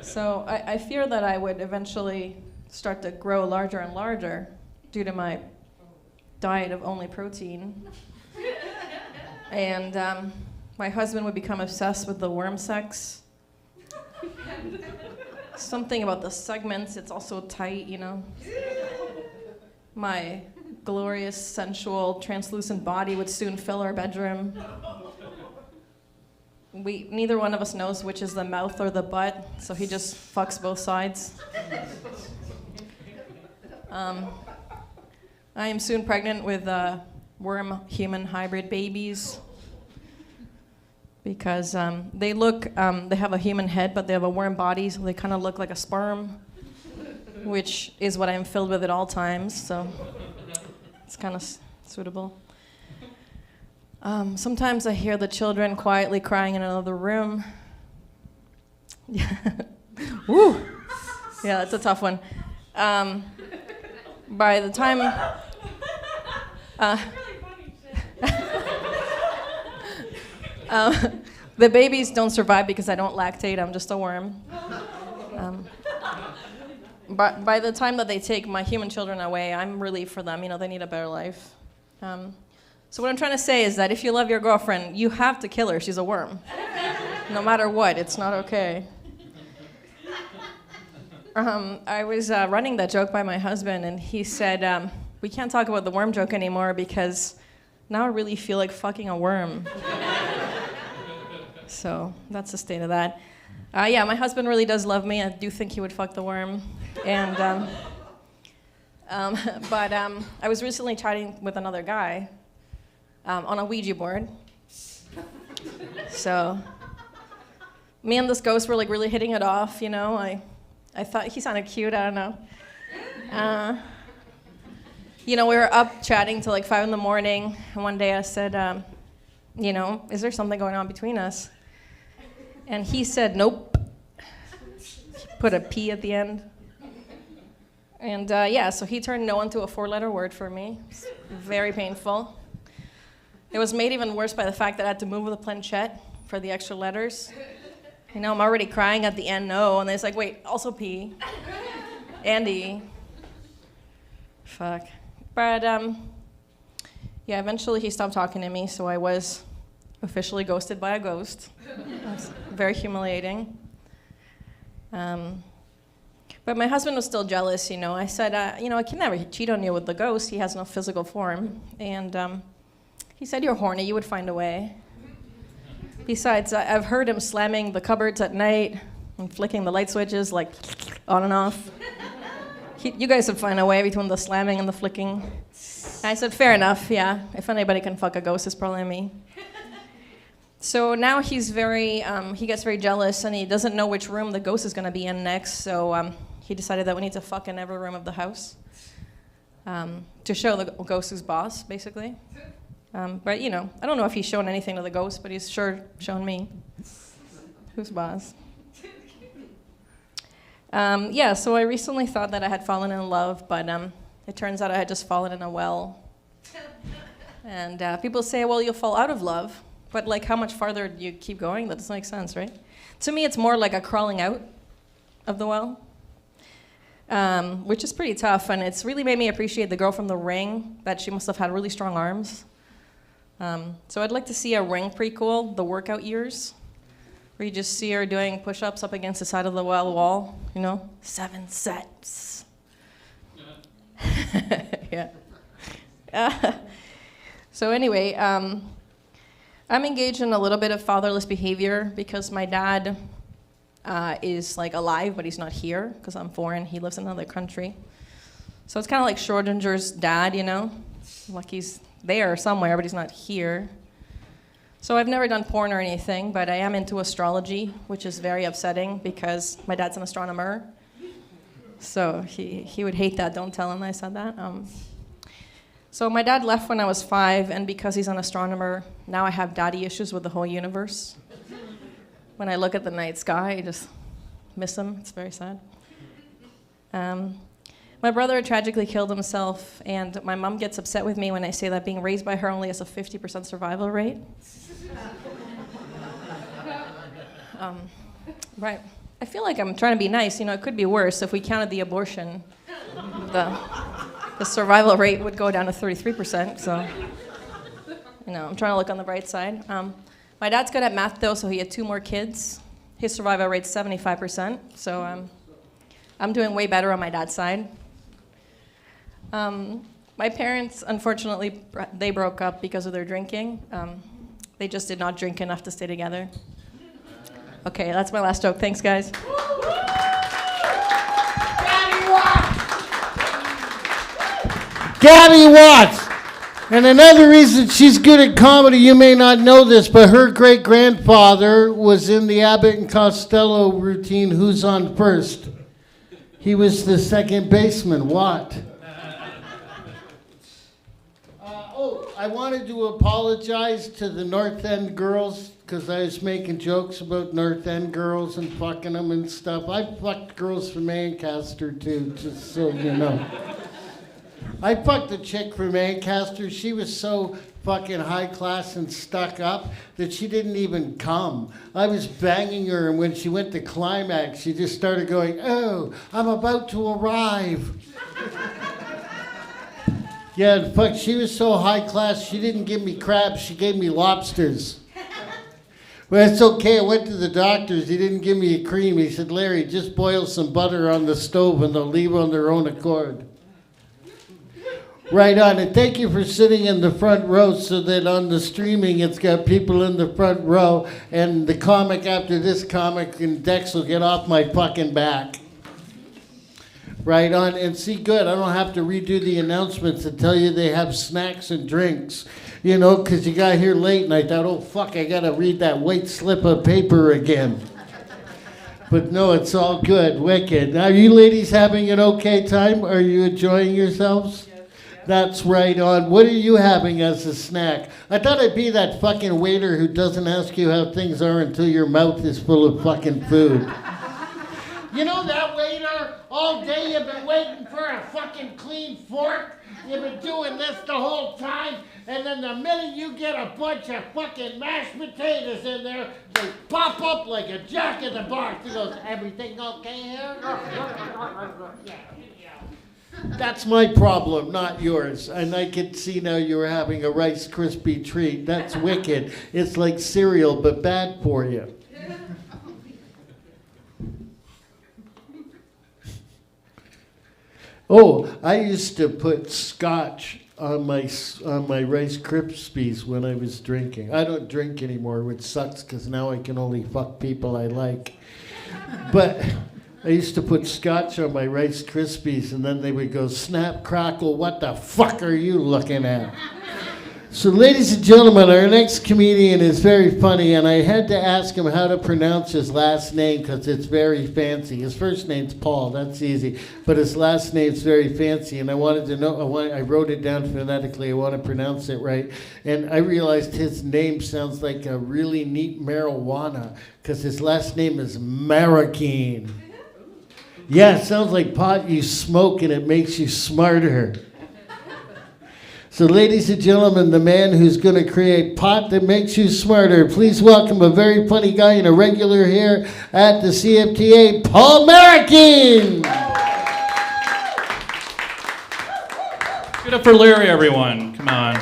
So I fear that I would eventually start to grow larger and larger due to my diet of only protein. And my husband would become obsessed with the worm sex. Something about the segments, it's all so tight, My glorious, sensual, translucent body would soon fill our bedroom. Neither one of us knows which is the mouth or the butt, so he just fucks both sides. I am soon pregnant with worm-human hybrid babies because they have a human head, but they have a worm body, so they kind of look like a sperm, which is what I'm filled with at all times, so it's kind of suitable. Sometimes I hear the children quietly crying in another room. Woo! Yeah, that's a tough one. By the time... The babies don't survive because I don't lactate. I'm just a worm. But by the time that they take my human children away, I'm relieved for them. You know, they need a better life. So what I'm trying to say is that if you love your girlfriend, you have to kill her. She's a worm. No matter what, it's not okay. I was running that joke by my husband, and he said, we can't talk about the worm joke anymore because now I really feel like fucking a worm. So that's the state of that. Yeah, my husband really does love me. I do think he would fuck the worm. And, but I was recently chatting with another guy on a Ouija board. So me and this ghost were like really hitting it off, you know. I thought he sounded cute, I don't know. You know, we were up chatting till like 5 in the morning. And one day I said, you know, is there something going on between us? And he said, nope. He put a P at the end. And yeah, so he turned no into a 4-letter word for me. It's very painful. It was made even worse by the fact that I had to move the planchette for the extra letters. You know, I'm already crying at the end, no, and then it's like, wait, also P. And E. Fuck. But yeah, eventually he stopped talking to me, so I was officially ghosted by a ghost. That's very humiliating. But my husband was still jealous, you know. I said, you know, I can never cheat on you with the ghost. He has no physical form. And he said, you're horny. You would find a way. Besides, I've heard him slamming the cupboards at night and flicking the light switches, like, on and off. You guys would find a way between the slamming and the flicking. I said, fair enough, yeah. If anybody can fuck a ghost, it's probably me. So now he's he gets very jealous, and he doesn't know which room the ghost is going to be in next, so he decided that we need to fuck in every room of the house to show the ghost who's boss, basically. But, you know, I don't know if he's shown anything to the ghost, but he's sure shown me who's boss. Yeah, so I recently thought that I had fallen in love, but it turns out I had just fallen in a well. And people say, well, you'll fall out of love. But, like, how much farther do you keep going? That doesn't make sense, right? To me, it's more like a crawling out of the well, which is pretty tough. And it's really made me appreciate the girl from The Ring, that she must have had really strong arms. So I'd like to see a Ring prequel, The Workout Years, where you just see her doing push-ups up against the side of the well wall, you know? 7 sets. Yeah. So anyway, I'm engaged in a little bit of fatherless behavior because my dad is like alive, but he's not here because I'm foreign. He lives in another country. So it's kind of like Schrodinger's dad, you know? Like he's there somewhere, but he's not here. So I've never done porn or anything, but I am into astrology, which is very upsetting because my dad's an astronomer. So he would hate that. Don't tell him I said that. So my dad left when I was 5, and because he's an astronomer, now I have daddy issues with the whole universe. When I look at the night sky, I just miss him. It's very sad. My brother tragically killed himself, and my mom gets upset with me when I say that being raised by her only has a 50% survival rate. Right. I feel like I'm trying to be nice. You know, it could be worse. If we counted the abortion, the survival rate would go down to 33%, so, you know, I'm trying to look on the bright side. My dad's good at math, though, so he had 2 more kids. His survival rate's 75%, so I'm doing way better on my dad's side. My parents, unfortunately, they broke up because of their drinking. They just did not drink enough to stay together. Okay, that's my last joke. Thanks, guys. Gabby Watts. And another reason she's good at comedy, you may not know this, but her great-grandfather was in the Abbott and Costello routine, Who's on First? He was the second baseman. Watt. I wanted to apologize to the North End girls because I was making jokes about North End girls and fucking them and stuff. I fucked girls from Ancaster, too, just so you know. I fucked a chick from Ancaster. She was so fucking high class and stuck up that she didn't even come. I was banging her, and when she went to climax, she just started going, "Oh, I'm about to arrive." Yeah, fuck, she was so high class, she didn't give me crabs, she gave me lobsters. Well, it's okay, I went to the doctor's, he didn't give me a cream. He said, "Larry, just boil some butter on the stove and they'll leave on their own accord." Right on, and thank you for sitting in the front row so that on the streaming it's got people in the front row, and the comic after this comic and Dex will get off my fucking back. Right on, and see, good, I don't have to redo the announcements to tell you they have snacks and drinks, you know, because you got here late and I thought, oh fuck, I gotta read that white slip of paper again. But no, it's all good, wicked. Are you ladies having an okay time? Are you enjoying yourselves? That's right on. What are you having as a snack? I thought I'd be that fucking waiter who doesn't ask you how things are until your mouth is full of fucking food. You know that waiter? All day you've been waiting for a fucking clean fork. You've been doing this the whole time, and then the minute you get a bunch of fucking mashed potatoes in there, they pop up like a jack in the box. He goes, "Everything okay here?" Yeah. That's my problem, not yours. And I can see now you're having a Rice Krispie treat. That's wicked. It's like cereal, but bad for you. Oh, I used to put scotch on my Rice Krispies when I was drinking. I don't drink anymore, which sucks because now I can only fuck people I like. But I used to put scotch on my Rice Krispies, and then they would go, "Snap, crackle, what the fuck are you looking at?" So ladies and gentlemen, our next comedian is very funny, and I had to ask him how to pronounce his last name because it's very fancy. His first name's Paul, that's easy, but his last name's very fancy, and I wanted to know, I wrote it down phonetically, I want to pronounce it right, and I realized his name sounds like a really neat marijuana because his last name is Marroquin. Yeah, it sounds like pot you smoke and it makes you smarter. So ladies and gentlemen, the man who's going to create pot that makes you smarter, please welcome a very funny guy and a regular here at the CFTA, Paul Marroquin. Give it up for Larry, everyone. Come on.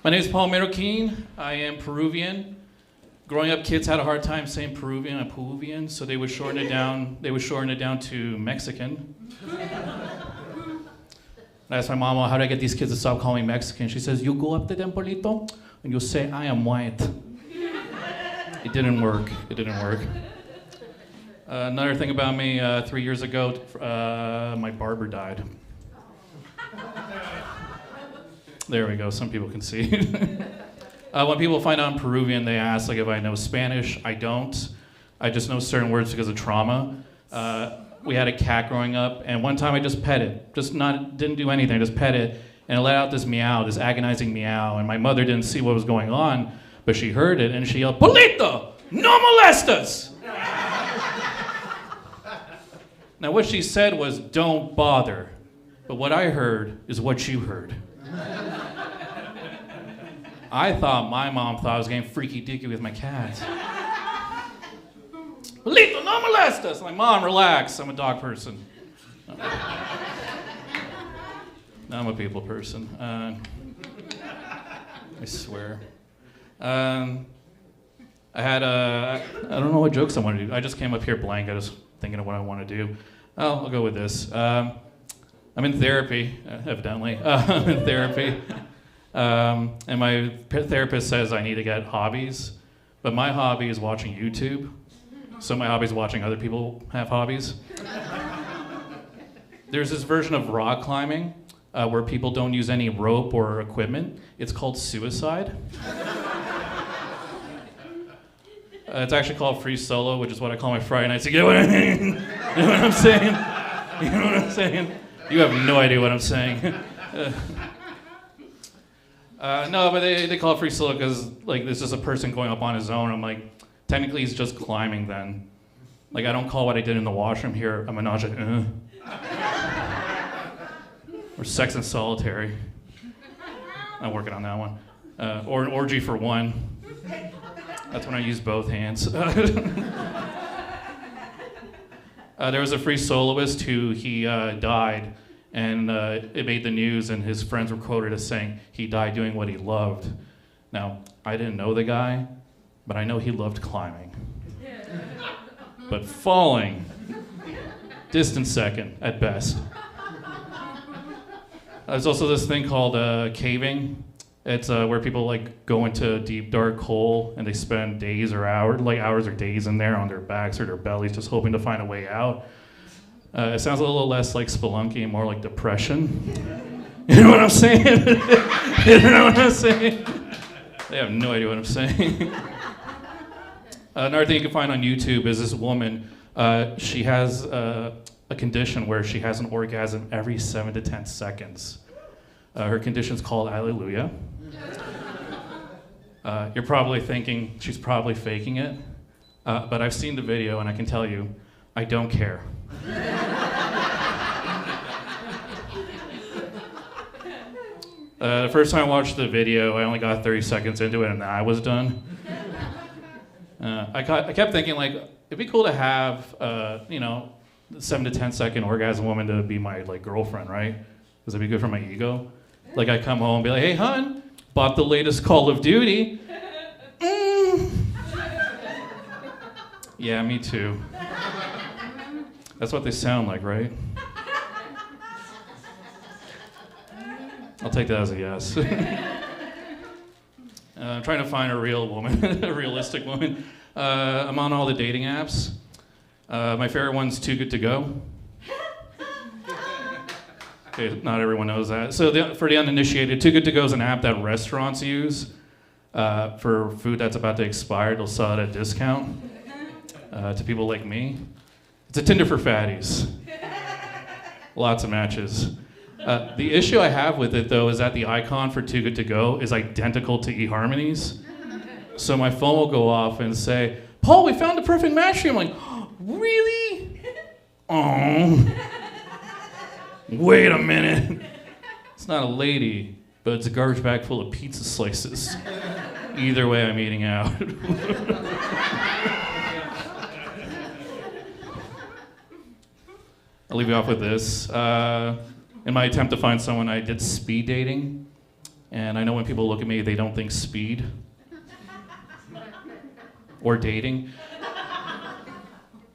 My name is Paul Marroquin. I am Peruvian. Growing up, kids had a hard time saying Peruvian and Peruvian, so they would shorten it down. They would shorten it down to Mexican. I asked my mama, how do I get these kids to stop calling me Mexican? She says, "You go up to them, Polito, and you say, 'I am white.'" It didn't work. It didn't work. Another thing about me, 3 years ago, my barber died. There we go. Some people can see. When people find out I'm Peruvian, they ask like if I know Spanish. I don't. I just know certain words because of trauma. We had a cat growing up, and one time I just pet it. Didn't do anything, I just pet it, and it let out this meow, this agonizing meow, and my mother didn't see what was going on, but she heard it, and she yelled, "Polito, no molestas!" Now what she said was, "Don't bother," but what I heard is what you heard. I thought my mom thought I was getting freaky-deaky with my cat. "Polito, no molestas!" I'm like, "Mom, relax, I'm a dog person." No, I'm a people person. I swear. I don't know what jokes I want to do. I just came up here blank. I was thinking of what I want to do. Oh, I'll go with this. I'm in therapy, evidently. I'm in therapy. And my therapist says I need to get hobbies, but my hobby is watching YouTube. So my hobby is watching other people have hobbies. There's this version of rock climbing where people don't use any rope or equipment. It's called suicide. It's actually called free solo, which is what I call my Friday nights. You get what I mean? You know what I'm saying? You know what I'm saying? You have no idea what I'm saying. No, but they call it free solo because like there's just a person going up on his own. I'm like, technically he's just climbing then. Like I don't call what I did in the washroom here a menage a or sex and solitary. I'm working on that one. Or an orgy for one. That's when I use both hands. There was a free soloist who he died, and it made the news, and his friends were quoted as saying he died doing what he loved. Now, I didn't know the guy, but I know he loved climbing. But falling, distant second at best. There's also this thing called caving. It's where people like go into a deep dark hole and they spend days or hours, like hours or days in there on their backs or their bellies, just hoping to find a way out. It sounds a little less like spelunky and more like depression. You know what I'm saying? You know what I'm saying? They have no idea what I'm saying. Another thing you can find on YouTube is this woman. She has a condition where she has an orgasm every 7 to 10 seconds. Her condition's called Alleluia. You're probably thinking she's probably faking it, but I've seen the video and I can tell you, I don't care. The first time I watched the video, I only got 30 seconds into it and then I was done. I kept thinking, like, it'd be cool to have, 7 to 10 second orgasm woman to be my girlfriend, right? Because it'd be good for my ego. Like, I come home and be like, hey, hun, bought the latest Call of Duty. Yeah, me too. That's what they sound like, right? I'll take that as a yes. I'm trying to find a real woman, a realistic woman. I'm on all the dating apps. My favorite one's Too Good To Go. Okay, not everyone knows that. So for the uninitiated, Too Good To Go is an app that restaurants use for food that's about to expire. They'll sell it at a discount to people like me. It's a Tinder for fatties. Lots of matches. The issue I have with it, though, is that the icon for Too Good To Go is identical to eHarmony's. So my phone will go off and say, Paul, we found the perfect match for you. I'm like, really? Oh. Wait a minute. It's not a lady, but it's a garbage bag full of pizza slices. Either way, I'm eating out. I'll leave you off with this. In my attempt to find someone, I did speed dating. And I know when people look at me, they don't think speed or dating.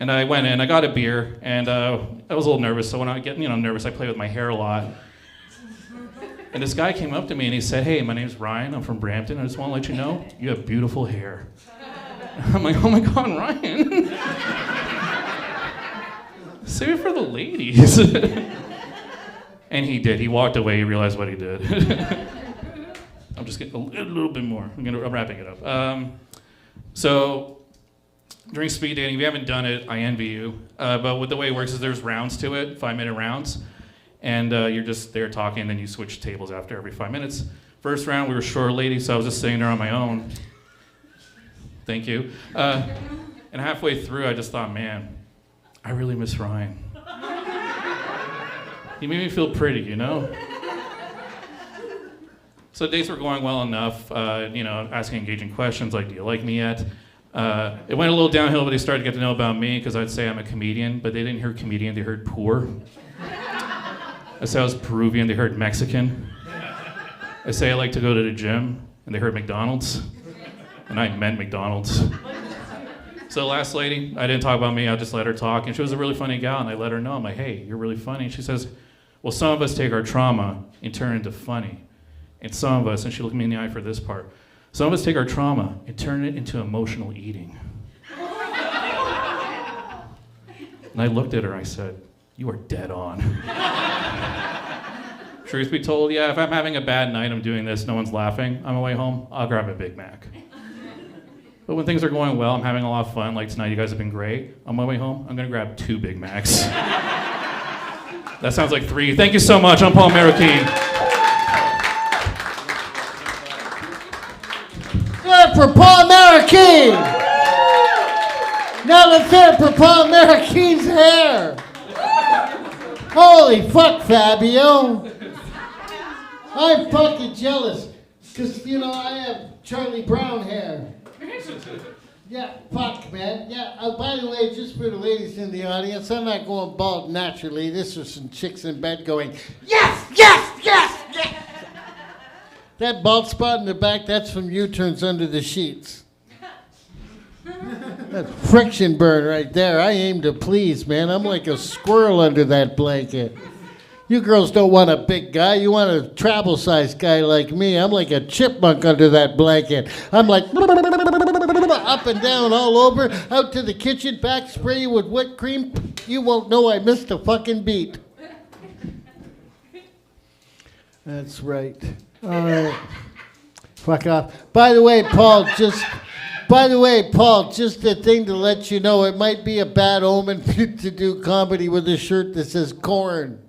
And I went in, I got a beer, and I was a little nervous. So when I get nervous, I play with my hair a lot. And this guy came up to me and he said, hey, my name's Ryan, I'm from Brampton. I just want to let you know, you have beautiful hair. I'm like, oh my God, Ryan. Save it for the ladies. And he did. He walked away. He realized what he did. I'm just getting a little bit more. I'm wrapping it up. So during speed dating, if you haven't done it, I envy you. But with the way it works is there's rounds to it, 5-minute rounds. And you're just there talking, and then you switch tables after every 5 minutes. First round, we were short ladies, so I was just sitting there on my own. Thank you. And halfway through, I just thought, man, I really miss Ryan. He made me feel pretty, you know? So dates were going well enough, asking engaging questions like, do you like me yet? It went a little downhill, but they started to get to know about me because I'd say I'm a comedian, but they didn't hear comedian, they heard poor. I say I was Peruvian, they heard Mexican. I say I like to go to the gym, and they heard McDonald's. And I meant McDonald's. So the last lady, I didn't talk about me, I just let her talk, and she was a really funny gal, and I let her know, I'm like, hey, you're really funny. And she says, well, some of us take our trauma and turn it into funny. And some of us, and she looked me in the eye for this part, some of us take our trauma and turn it into emotional eating. And I looked at her, I said, you are dead on. Truth be told, yeah, if I'm having a bad night, I'm doing this, no one's laughing, on my way home, I'll grab a Big Mac. But when things are going well, I'm having a lot of fun, like tonight you guys have been great, on my way home, I'm gonna grab 2 Big Macs. That sounds like 3. Thank you so much, I'm Paul Marroquin. Clap for Paul Marroquin! Now let's hear it for Paul Marroquin's hair! Holy fuck, Fabio! I'm fucking jealous. Because, you know, I have Charlie Brown hair. Yeah, fuck, man. Yeah, by the way, just for the ladies in the audience, I'm not going bald naturally. This is some chicks in bed going, yes, yes, yes, yes. That bald spot in the back, that's from U-turns under the sheets. That's friction burn right there. I aim to please, man. I'm like a squirrel under that blanket. You girls don't want a big guy. You want a travel-sized guy like me. I'm like a chipmunk under that blanket. I'm like up and down all over, out to the kitchen, back spray you with whipped cream. You won't know I missed a fucking beat. That's right. All right. Fuck off. By the way, Paul, just a thing to let you know, it might be a bad omen to do comedy with a shirt that says corn.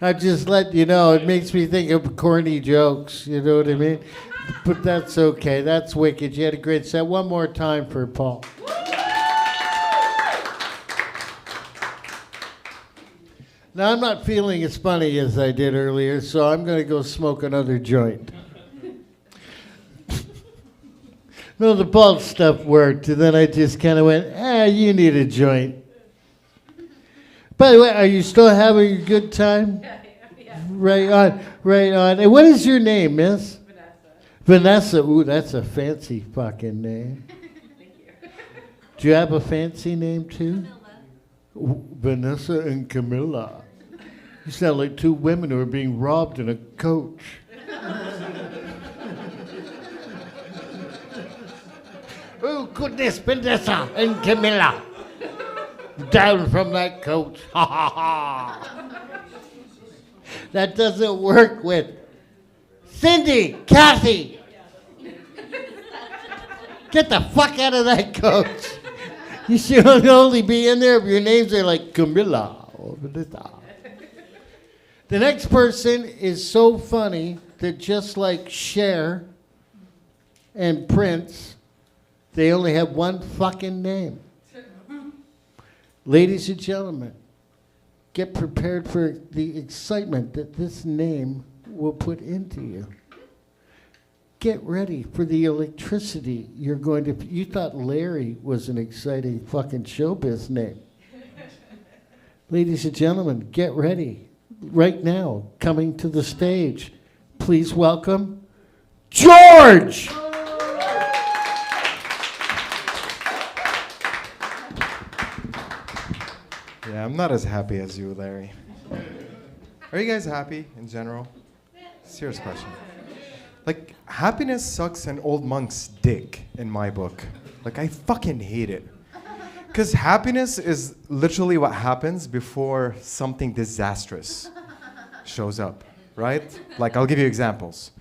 I just let you know, it makes me think of corny jokes, you know what I mean? But that's okay, that's wicked. You had a great set. One more time for Paul. Now, I'm not feeling as funny as I did earlier, so I'm going to go smoke another joint. No, the bald stuff worked, and then I just kind of went, you need a joint. By the way, are you still having a good time? Yeah. Right on, right on. And what is your name, miss? Vanessa. Ooh, that's a fancy fucking name. Thank you. Do you have a fancy name, too? Camilla. Ooh, Vanessa and Camilla. You sound like two women who are being robbed in a coach. Oh, goodness, Vanessa and Camilla. Down from that coach. Ha ha ha. That doesn't work with Cindy, Kathy. Get the fuck out of that coach. You should only be in there if your names are like Camilla or Vanessa. The next person is so funny that just like Cher and Prince, they only have one fucking name. Ladies and gentlemen, get prepared for the excitement that this name will put into you. Get ready for the electricity you're going to... You thought Larry was an exciting fucking showbiz name. Ladies and gentlemen, get ready. Right now, coming to the stage, please welcome George! Yeah, I'm not as happy as you, Larry. Are you guys happy in general? Serious question. Like, happiness sucks an old monk's dick in my book. Like, I fucking hate it. Because happiness is literally what happens before something disastrous shows up, right? Like, I'll give you examples.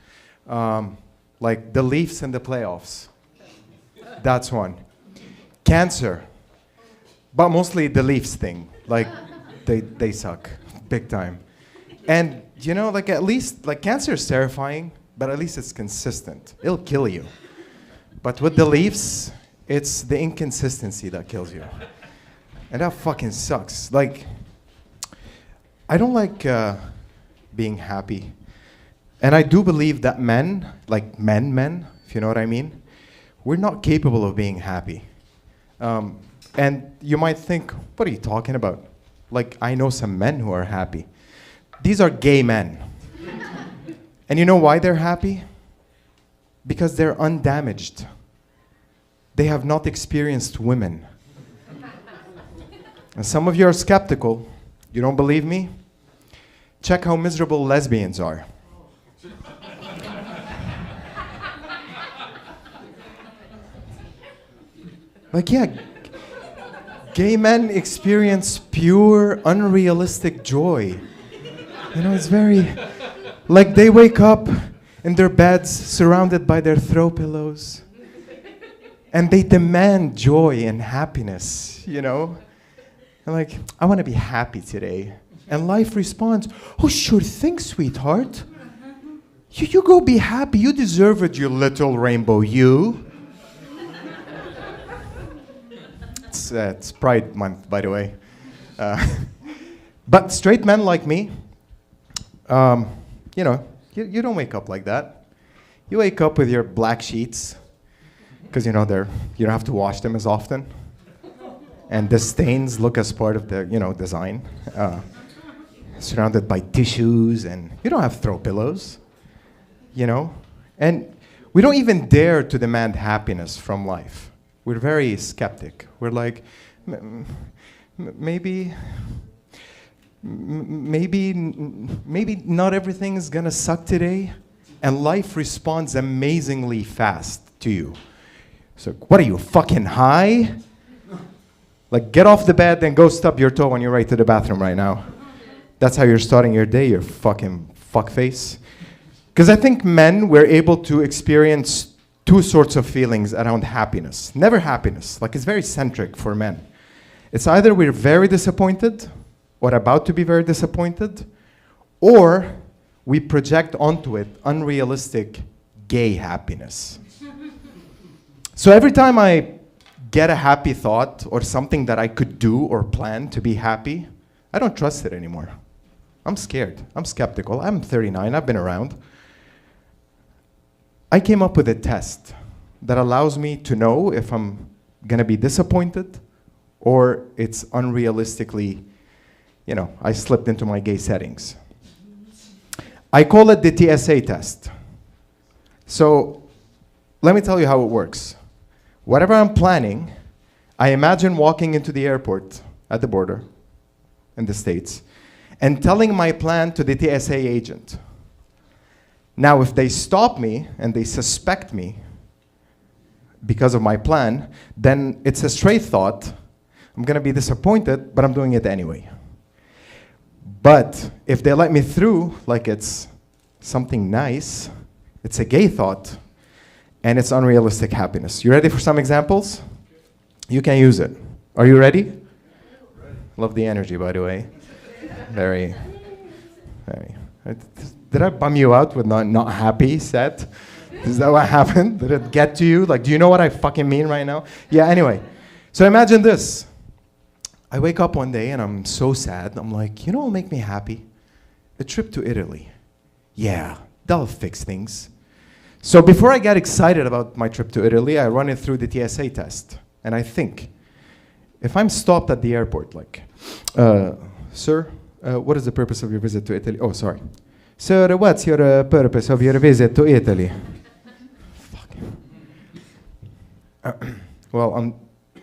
Like the Leafs in the playoffs. That's one. Cancer. But mostly the Leafs thing. Like, they suck big time. And, you know, like, at least, like, cancer is terrifying, but at least it's consistent. It'll kill you. But with the Leafs, it's the inconsistency that kills you. And that fucking sucks. Like, I don't like being happy. And I do believe that men, like men, if you know what I mean, we're not capable of being happy. And you might think, what are you talking about? Like, I know some men who are happy. These are gay men. And you know why they're happy? Because they're undamaged. They have not experienced women. And some of you are skeptical. You don't believe me? Check how miserable lesbians are. Like, yeah, gay men experience pure, unrealistic joy. You know, it's very... Like, they wake up in their beds surrounded by their throw pillows. And they demand joy and happiness, you know? And like, I want to be happy today. And life responds, oh, sure thing, sweetheart. You go be happy. You deserve it, you little rainbow, you. It's Pride Month, by the way. But straight men like me, you know, you don't wake up like that. You wake up with your black sheets, because you know you don't have to wash them as often, and the stains look as part of the design. Surrounded by tissues, and you don't have throw pillows, and we don't even dare to demand happiness from life. We're very skeptic. We're like, maybe not everything is gonna suck today, and life responds amazingly fast to you. So what are you, fucking high? Like, get off the bed and go stub your toe on your way to the bathroom right now. That's how you're starting your day, you fucking fuckface. Because I think men were able to experience two sorts of feelings around happiness. Never happiness, like it's very centric for men. It's either we're very disappointed or about to be very disappointed, or we project onto it unrealistic gay happiness. So every time I get a happy thought or something that I could do or plan to be happy, I don't trust it anymore. I'm scared. I'm skeptical. I'm 39. I've been around. I came up with a test that allows me to know if I'm going to be disappointed or it's unrealistically, I slipped into my gay settings. I call it the TSA test. So let me tell you how it works. Whatever I'm planning, I imagine walking into the airport at the border in the States and telling my plan to the TSA agent. Now, if they stop me and they suspect me because of my plan, then it's a straight thought. I'm going to be disappointed, but I'm doing it anyway. But if they let me through, like it's something nice, it's a gay thought, and it's unrealistic happiness. You ready for some examples? You can use it. Are you ready? Love the energy, by the way. Very. Did I bum you out with not happy set? Is that what happened? Did it get to you? Like, do you know what I fucking mean right now? Yeah, anyway. So imagine this. I wake up one day and I'm so sad. I'm like, you know what will make me happy? A trip to Italy. Yeah, that'll fix things. So before I get excited about my trip to Italy, I run it through the TSA test. And I think, if I'm stopped at the airport, like, sir, what is the purpose of your visit to Italy? Oh, sorry. Sir, what's your purpose of your visit to Italy? Well, I'm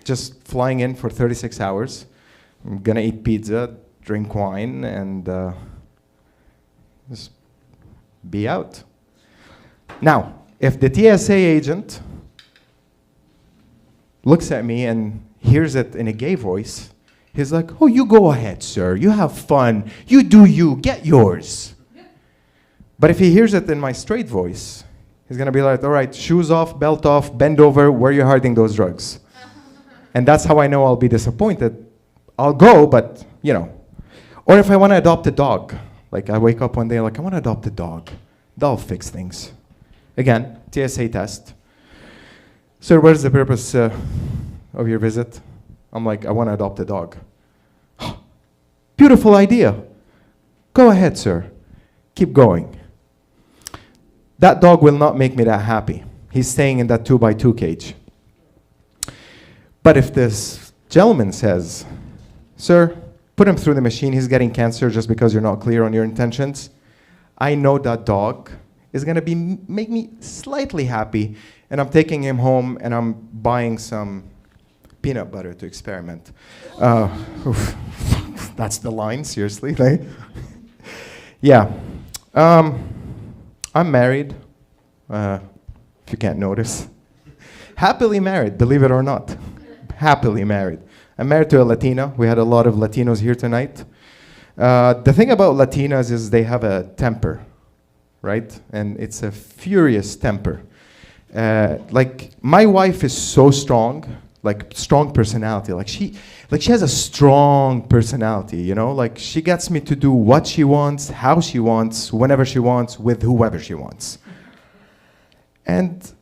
just flying in for 36 hours. I'm gonna eat pizza, drink wine, and just be out. Now, if the TSA agent looks at me and hears it in a gay voice, he's like, oh, you go ahead, sir. You have fun. You do you. Get yours. But if he hears it in my straight voice, he's going to be like, all right, shoes off, belt off, bend over. Where are you hiding those drugs? And that's how I know I'll be disappointed. I'll go, but, Or if I want to adopt a dog. Like, I wake up one day, like, I want to adopt a dog. That'll fix things. Again, TSA test. Sir, what is the purpose of your visit? I'm like, I want to adopt a dog. Beautiful idea. Go ahead, sir. Keep going. That dog will not make me that happy. He's staying in that 2x2 cage. But if this gentleman says, sir, put him through the machine, he's getting cancer just because you're not clear on your intentions, I know that dog is going to make me slightly happy, and I'm taking him home and I'm buying some peanut butter to experiment. That's the line, seriously. Right? Yeah. I'm married, if you can't notice. Happily married, believe it or not. Happily married. I'm married to a Latina. We had a lot of Latinos here tonight. The thing about Latinas is they have a temper, right? And it's a furious temper. Like, my wife is so strong, like strong personality. Like she has a strong personality, Like, she gets me to do what she wants, how she wants, whenever she wants, with whoever she wants. And,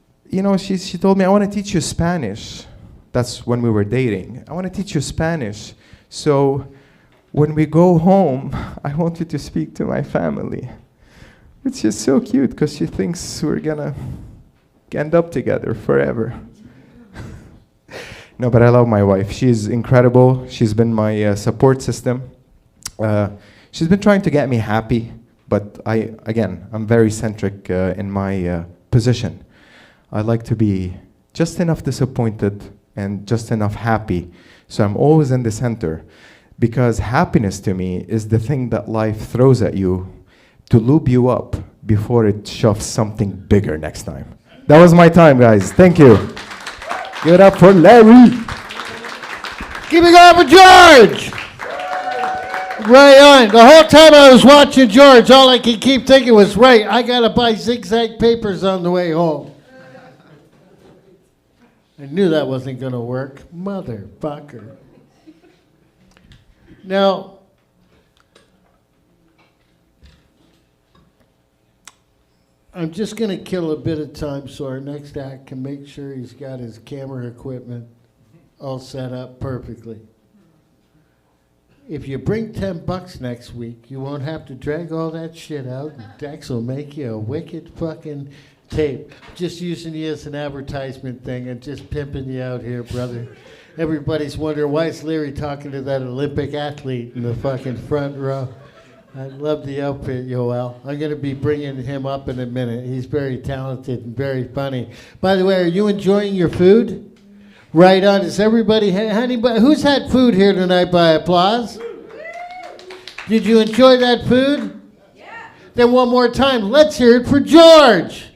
she told me, I want to teach you Spanish. That's when we were dating. I want to teach you Spanish. So when we go home, I want you to speak to my family. Which is so cute because she thinks we're gonna end up together forever. No, but I love my wife. She's incredible. She's been my support system. She's been trying to get me happy, but I'm very centric in my position. I like to be just enough disappointed and just enough happy. So I'm always in the center, because happiness to me is the thing that life throws at you to lube you up before it shoves something bigger next time. That was my time, guys. Thank you. Give it up for Larry. Keep it going for George! Right on. The whole time I was watching George, all I could keep thinking was, right, I gotta buy zigzag papers on the way home. I knew that wasn't gonna work. Motherfucker. Now, I'm just gonna kill a bit of time so our next act can make sure he's got his camera equipment all set up perfectly. If you bring $10 next week, you won't have to drag all that shit out, and Dex will make you a wicked fucking tape. Just using you as an advertisement thing and just pimping you out here, brother. Everybody's wondering, why is Larry talking to that Olympic athlete in the fucking front row? I love the outfit, Yoel. I'm going to be bringing him up in a minute. He's very talented and very funny. By the way, are you enjoying your food? Right on. Is everybody, anybody, who's had food here tonight by applause? Did you enjoy that food? Yeah. Then one more time, let's hear it for George.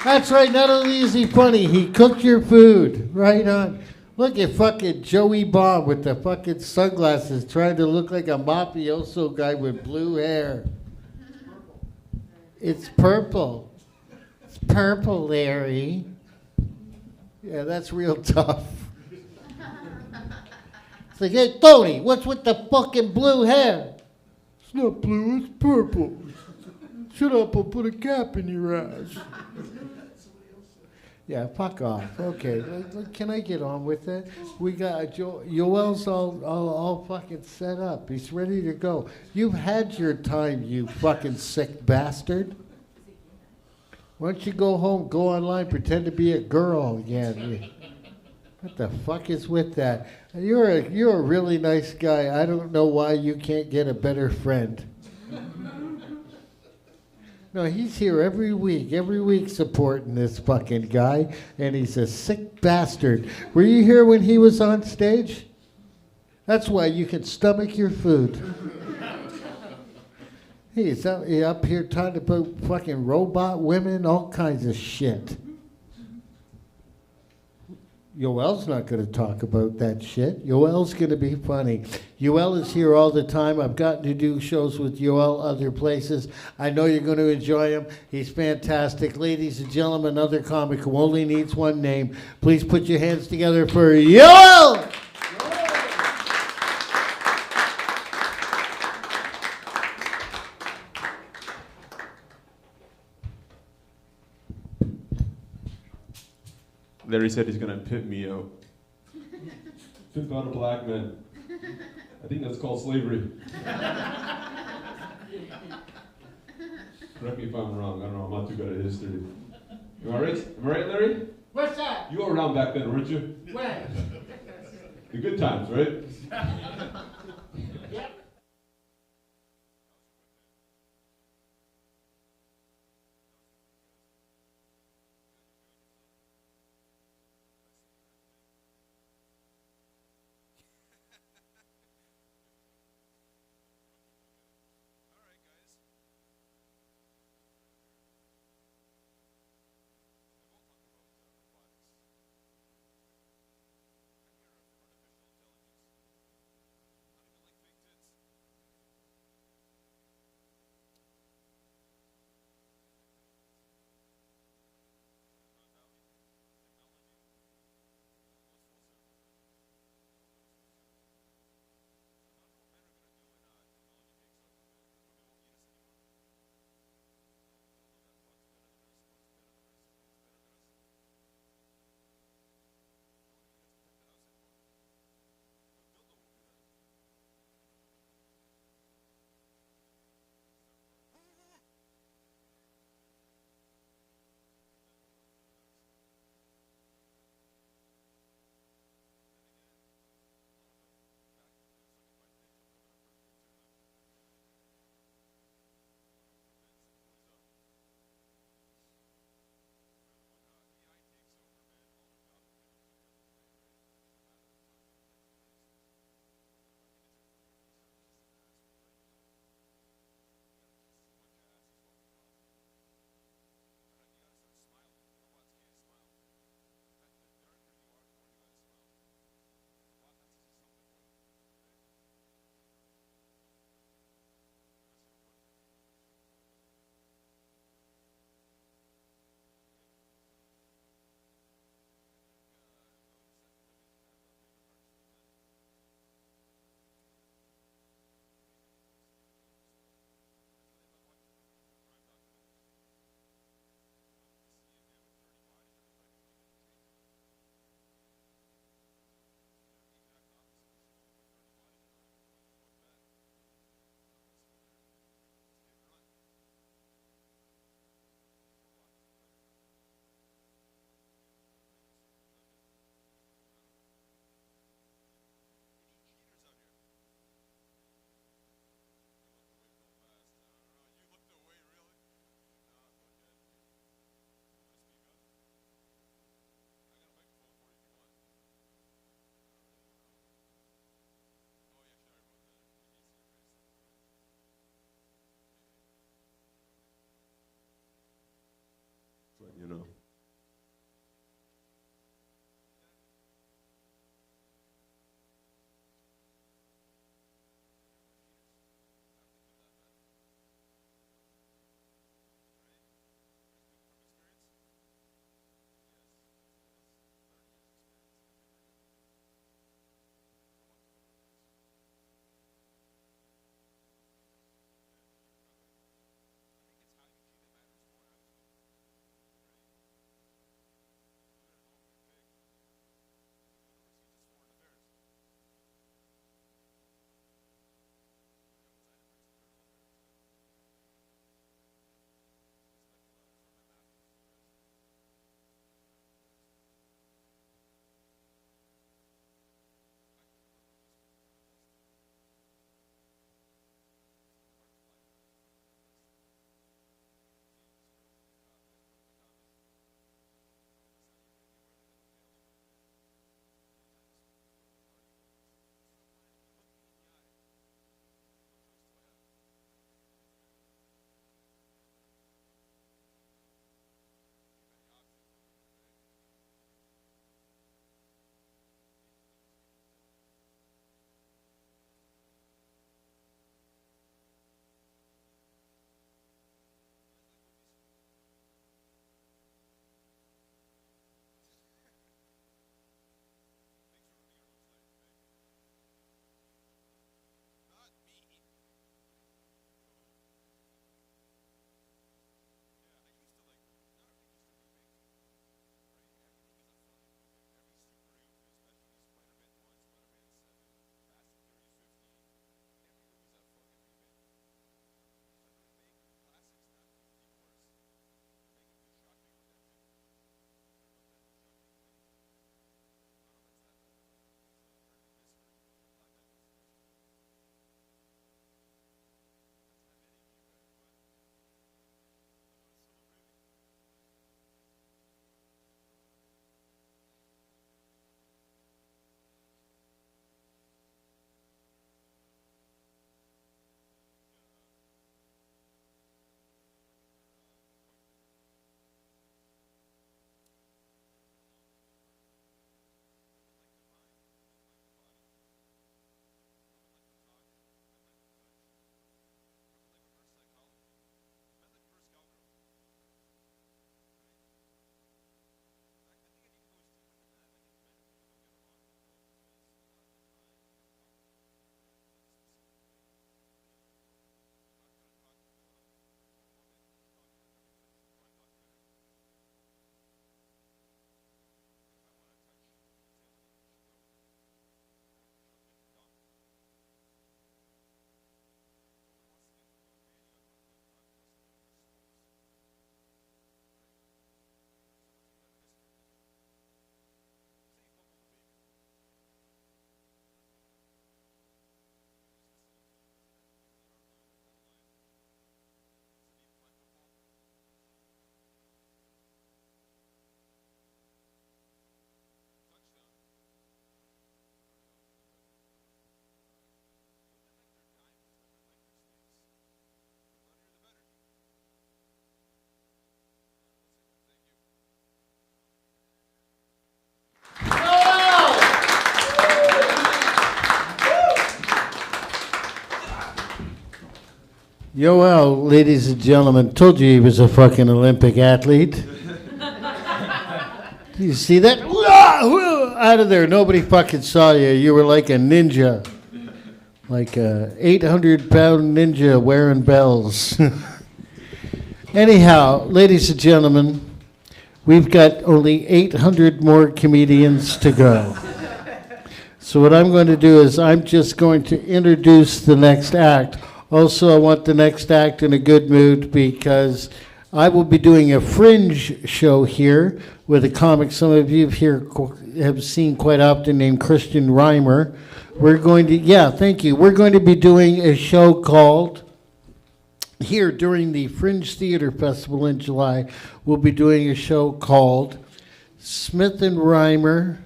That's right, not only is he funny, he cooked your food. Right on. Look at fucking Joey Bomb with the fucking sunglasses trying to look like a mafioso guy with blue hair. It's purple. It's purple, Larry. Yeah, that's real tough. It's like, hey, Tony, what's with the fucking blue hair? It's not blue, it's purple. Shut up, I'll put a cap in your ass. Yeah, fuck off. Okay, can I get on with it? We got, Yoel's all fucking set up. He's ready to go. You've had your time, you fucking sick bastard. Why don't you go home, go online, pretend to be a girl again? What the fuck is with that? You're a really nice guy. I don't know why you can't get a better friend. No, he's here every week supporting this fucking guy, and he's a sick bastard. Were you here when he was on stage? That's why you can stomach your food. He's up here talking about fucking robot women, all kinds of shit. Yoel's not going to talk about that shit. Yoel's going to be funny. Yoel is here all the time. I've gotten to do shows with Yoel other places. I know you're going to enjoy him. He's fantastic. Ladies and gentlemen, another comic who only needs one name. Please put your hands together for Yoel! Larry said he's gonna pimp me out. Pimp out a black man. I think that's called slavery. Correct me if I'm wrong. I don't know. I'm not too good at history. Am I right? Am I right, Larry? What's that? You were around back then, weren't you? When? The good times, right? Yep. Yoel, ladies and gentlemen, told you he was a fucking Olympic athlete. You see that? Out of there. Nobody fucking saw you. You were like a ninja. Like a 800-pound ninja wearing bells. Anyhow, ladies and gentlemen, we've got only 800 more comedians to go. So what I'm going to do is I'm just going to introduce the next act. Also, I want the next act in a good mood because I will be doing a fringe show here with a comic some of you here have seen quite often named Christian Reimer. We're going to, thank you. We're going to be doing a show called, here during the Fringe Theater Festival in July, we'll be doing a show called Smith and Reimer's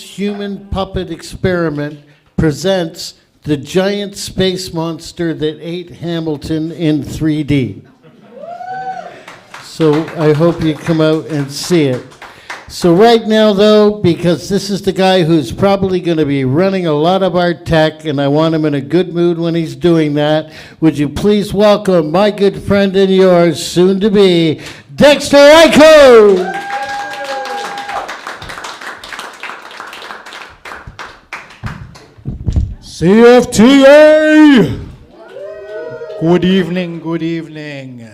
Human Puppet Experiment presents the giant space monster that ate Hamilton in 3D. So I hope you come out and see it. So right now, though, because this is the guy who's probably going to be running a lot of our tech, and I want him in a good mood when he's doing that, would you please welcome my good friend and yours, soon to be, Dexter Ico! CFTA! Good evening, good evening.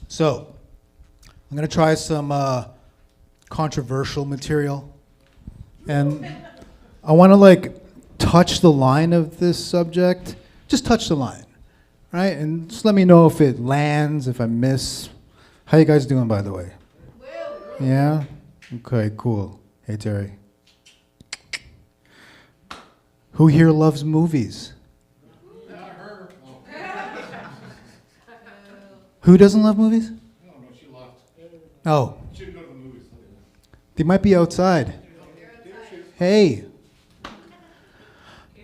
So, I'm going to try some controversial material. And I want to touch the line of this subject. Just touch the line, right? And just let me know if it lands, if I miss. How you guys doing, by the way? Yeah? Okay, cool. Hey, Terry. Who here loves movies? Who doesn't love movies? Oh. They might be outside. Hey.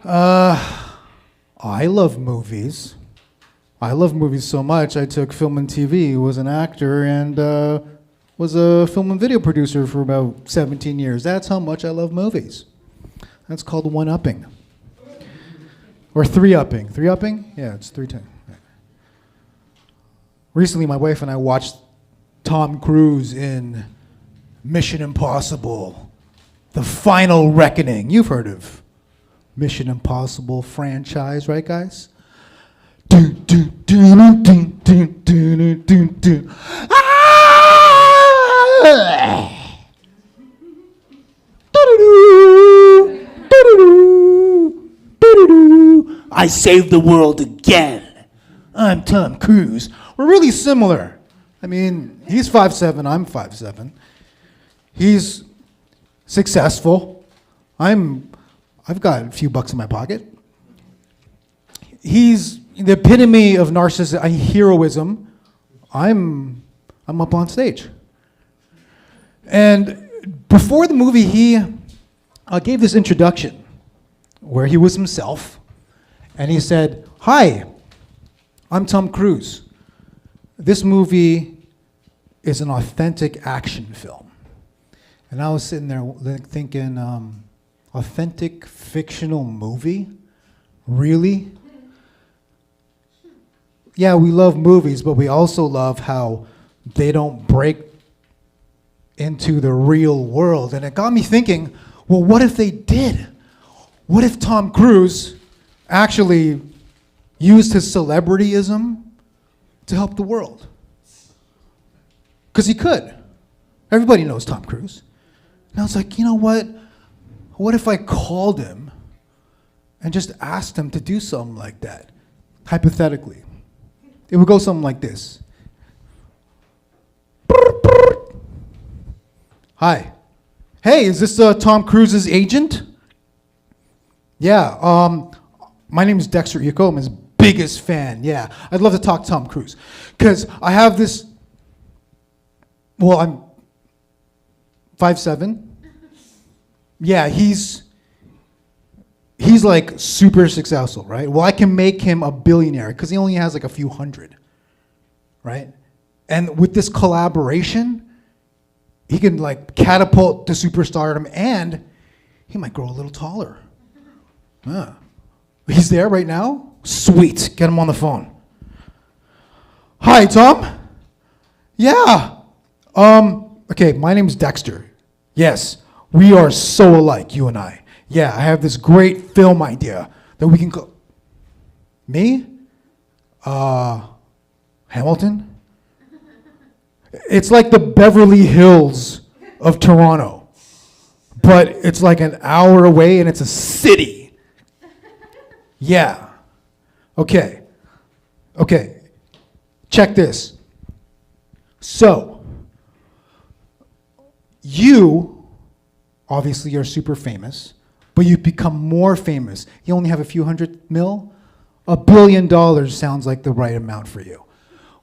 I love movies. I love movies so much, I took film and TV, was an actor, and was a film and video producer for about 17 years. That's how much I love movies. That's called one-upping. Or three-upping. Three-upping? Yeah, it's three times. Recently, my wife and I watched Tom Cruise in Mission Impossible, The Final Reckoning. You've heard of Mission Impossible franchise, right, guys? I saved the world again. I'm Tom Cruise. We're really similar. I mean, he's 5'7", I'm 5'7". He's successful. I've got a few bucks in my pocket. He's the epitome of narcissism, heroism. I'm up on stage. And before the movie, he gave this introduction where he was himself, and he said, "Hi, I'm Tom Cruise. This movie is an authentic action film." And I was sitting there thinking, authentic fictional movie? Really? Yeah, we love movies, but we also love how they don't break into the real world. And it got me thinking, well, what if they did? What if Tom Cruise actually used his celebrityism to help the world? Because he could. Everybody knows Tom Cruise. And I was like, you know what? What if I called him and just asked him to do something like that? Hypothetically. It would go something like this. Hi. Hey, is this Tom Cruise's agent? Yeah, my name is Dexter Ico. I'm his biggest fan. Yeah, I'd love to talk to Tom Cruise. Because I have this, well, I'm 5'7". Yeah, he's like super successful, right? Well, I can make him a billionaire because he only has like a few hundred, right? And with this collaboration, he can like catapult to superstardom, and he might grow a little taller. He's there right now? Sweet. Get him on the phone. Hi, Tom. Yeah. Okay, my name's Dexter. Yes, we are so alike, you and I. Yeah, I have this great film idea that we can go. Me? Hamilton? It's like the Beverly Hills of Toronto, but it's like an hour away and it's a city. Yeah. Okay. Check this. So, you, obviously you're super famous, but you've become more famous. You only have a few $100 million? $1 billion sounds like the right amount for you.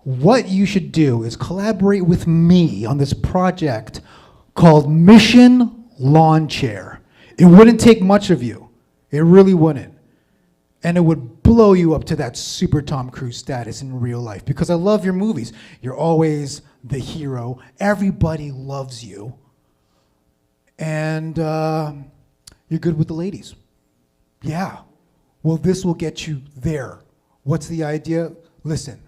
What you should do is collaborate with me on this project called Mission Lawn Chair. It wouldn't take much of you. It really wouldn't. And it would blow you up to that super Tom Cruise status in real life, because I love your movies. You're always the hero. Everybody loves you. And you're good with the ladies. Yeah. Well, this will get you there. What's the idea? Listen.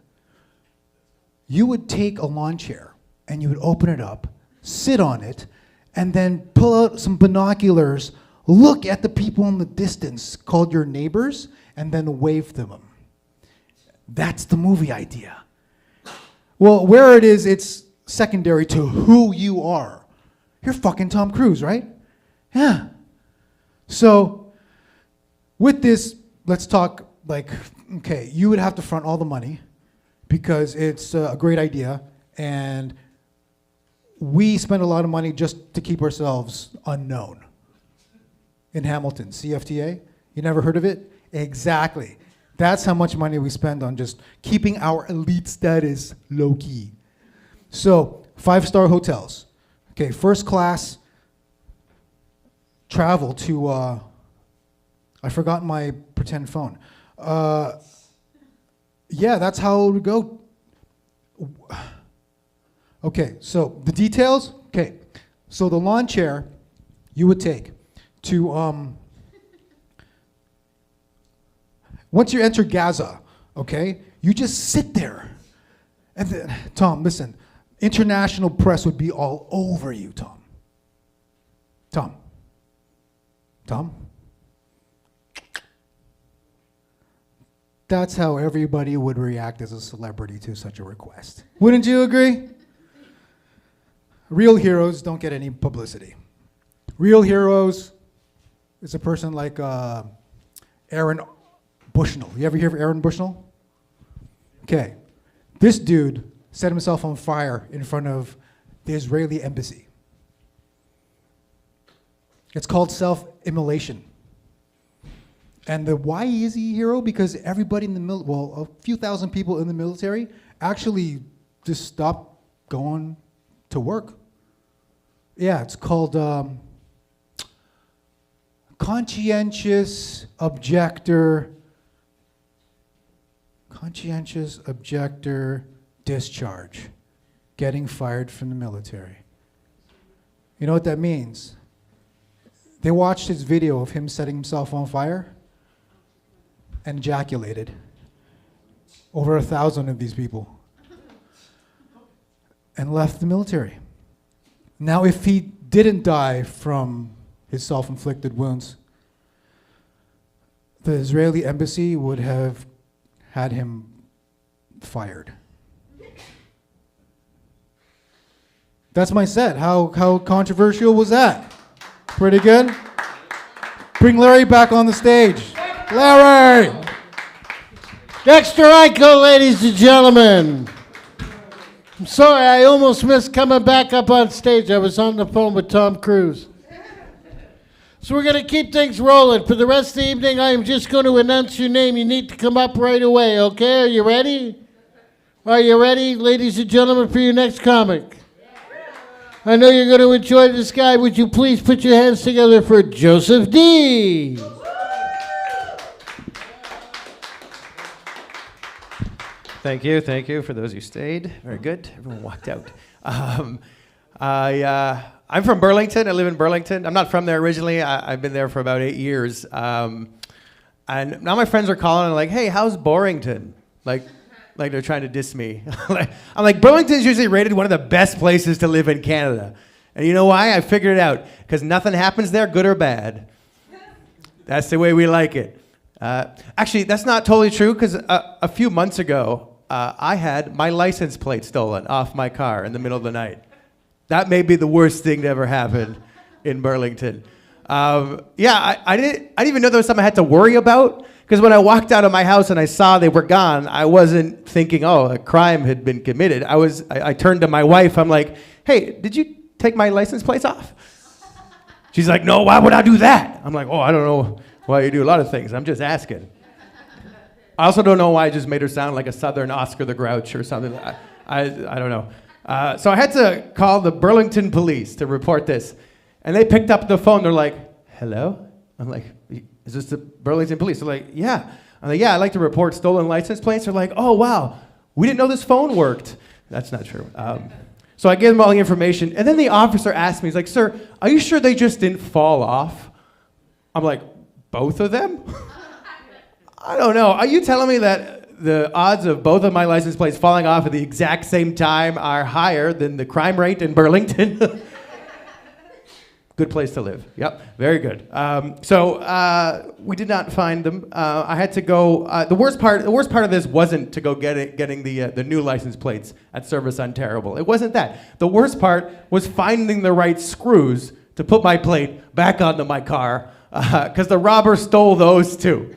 You would take a lawn chair and you would open it up, sit on it, and then pull out some binoculars, look at the people in the distance called your neighbors, and then wave to them. That's the movie idea. Well, where it is, it's secondary to who you are. You're fucking Tom Cruise, right? Yeah. So, with this, let's talk like, okay, you would have to front all the money because it's a great idea, and we spend a lot of money just to keep ourselves unknown. In Hamilton, CFTA, you never heard of it? Exactly. That's how much money we spend on just keeping our elite status low-key. So, 5-star hotels. Okay, first class travel to, I forgot my pretend phone. Yeah, that's how it would go. Okay, so the details. Okay, so the lawn chair you would take to, once you enter Gaza, okay, you just sit there. And then, Tom, listen, international press would be all over you, Tom. Tom? That's how everybody would react as a celebrity to such a request. Wouldn't you agree? Real heroes don't get any publicity. Real heroes is a person like Aaron Bushnell. You ever hear of Aaron Bushnell? Okay. This dude set himself on fire in front of the Israeli embassy. It's called self-immolation. And why is he a hero? Because everybody in the a few thousand people in the military actually just stopped going to work. Yeah, it's called conscientious objector discharge, getting fired from the military. You know what that means? They watched his video of him setting himself on fire and ejaculated. Over 1,000 of these people. And left the military. Now, if he didn't die from his self-inflicted wounds, the Israeli embassy would have had him fired. That's my set. How controversial was that? Pretty good? Bring Larry back on the stage. Larry! Dexter Eichel, ladies and gentlemen. I'm sorry, I almost missed coming back up on stage. I was on the phone with Tom Cruise. So we're going to keep things rolling. For the rest of the evening, I am just going to announce your name. You need to come up right away, okay? Are you ready? Are you ready, ladies and gentlemen, for your next comic? I know you're going to enjoy this guy. Would you please put your hands together for Joseph D. Thank you for those who stayed. Very good. Everyone walked out. I'm from Burlington. I live in Burlington. I'm not from there originally. I've been there for about 8 years. And now my friends are calling and like, hey, how's Borrington? Like they're trying to diss me. I'm like, Burlington's usually rated one of the best places to live in Canada. And you know why? I figured it out. Because nothing happens there, good or bad. That's the way we like it. Actually, that's not totally true, because a few months ago, I had my license plate stolen off my car in the middle of the night. That may be the worst thing to ever happen in Burlington. I didn't even know there was something I had to worry about, because when I walked out of my house and I saw they were gone, I wasn't thinking, oh, a crime had been committed. I turned to my wife. I'm like, hey, did you take my license plates off? She's like, no, why would I do that? I'm like, oh, I don't know why you do a lot of things. I'm just asking. I also don't know why I just made her sound like a Southern Oscar the Grouch or something. I don't know. So I had to call the Burlington police to report this. And they picked up the phone. They're like, hello? I'm like, is this the Burlington police? They're like, yeah. I'm like, yeah, I'd like to report stolen license plates. They're like, oh, wow. We didn't know this phone worked. That's not true. So I gave them all the information. And then the officer asked me, he's like, sir, are you sure they just didn't fall off? I'm like, both of them? I don't know. Are you telling me that the odds of both of my license plates falling off at the exact same time are higher than the crime rate in Burlington? Good place to live. Yep, very good. So we did not find them. I had to go. The worst part of this wasn't to go getting the new license plates at Service Ontario. It wasn't that. The worst part was finding the right screws to put my plate back onto my car, because the robber stole those too.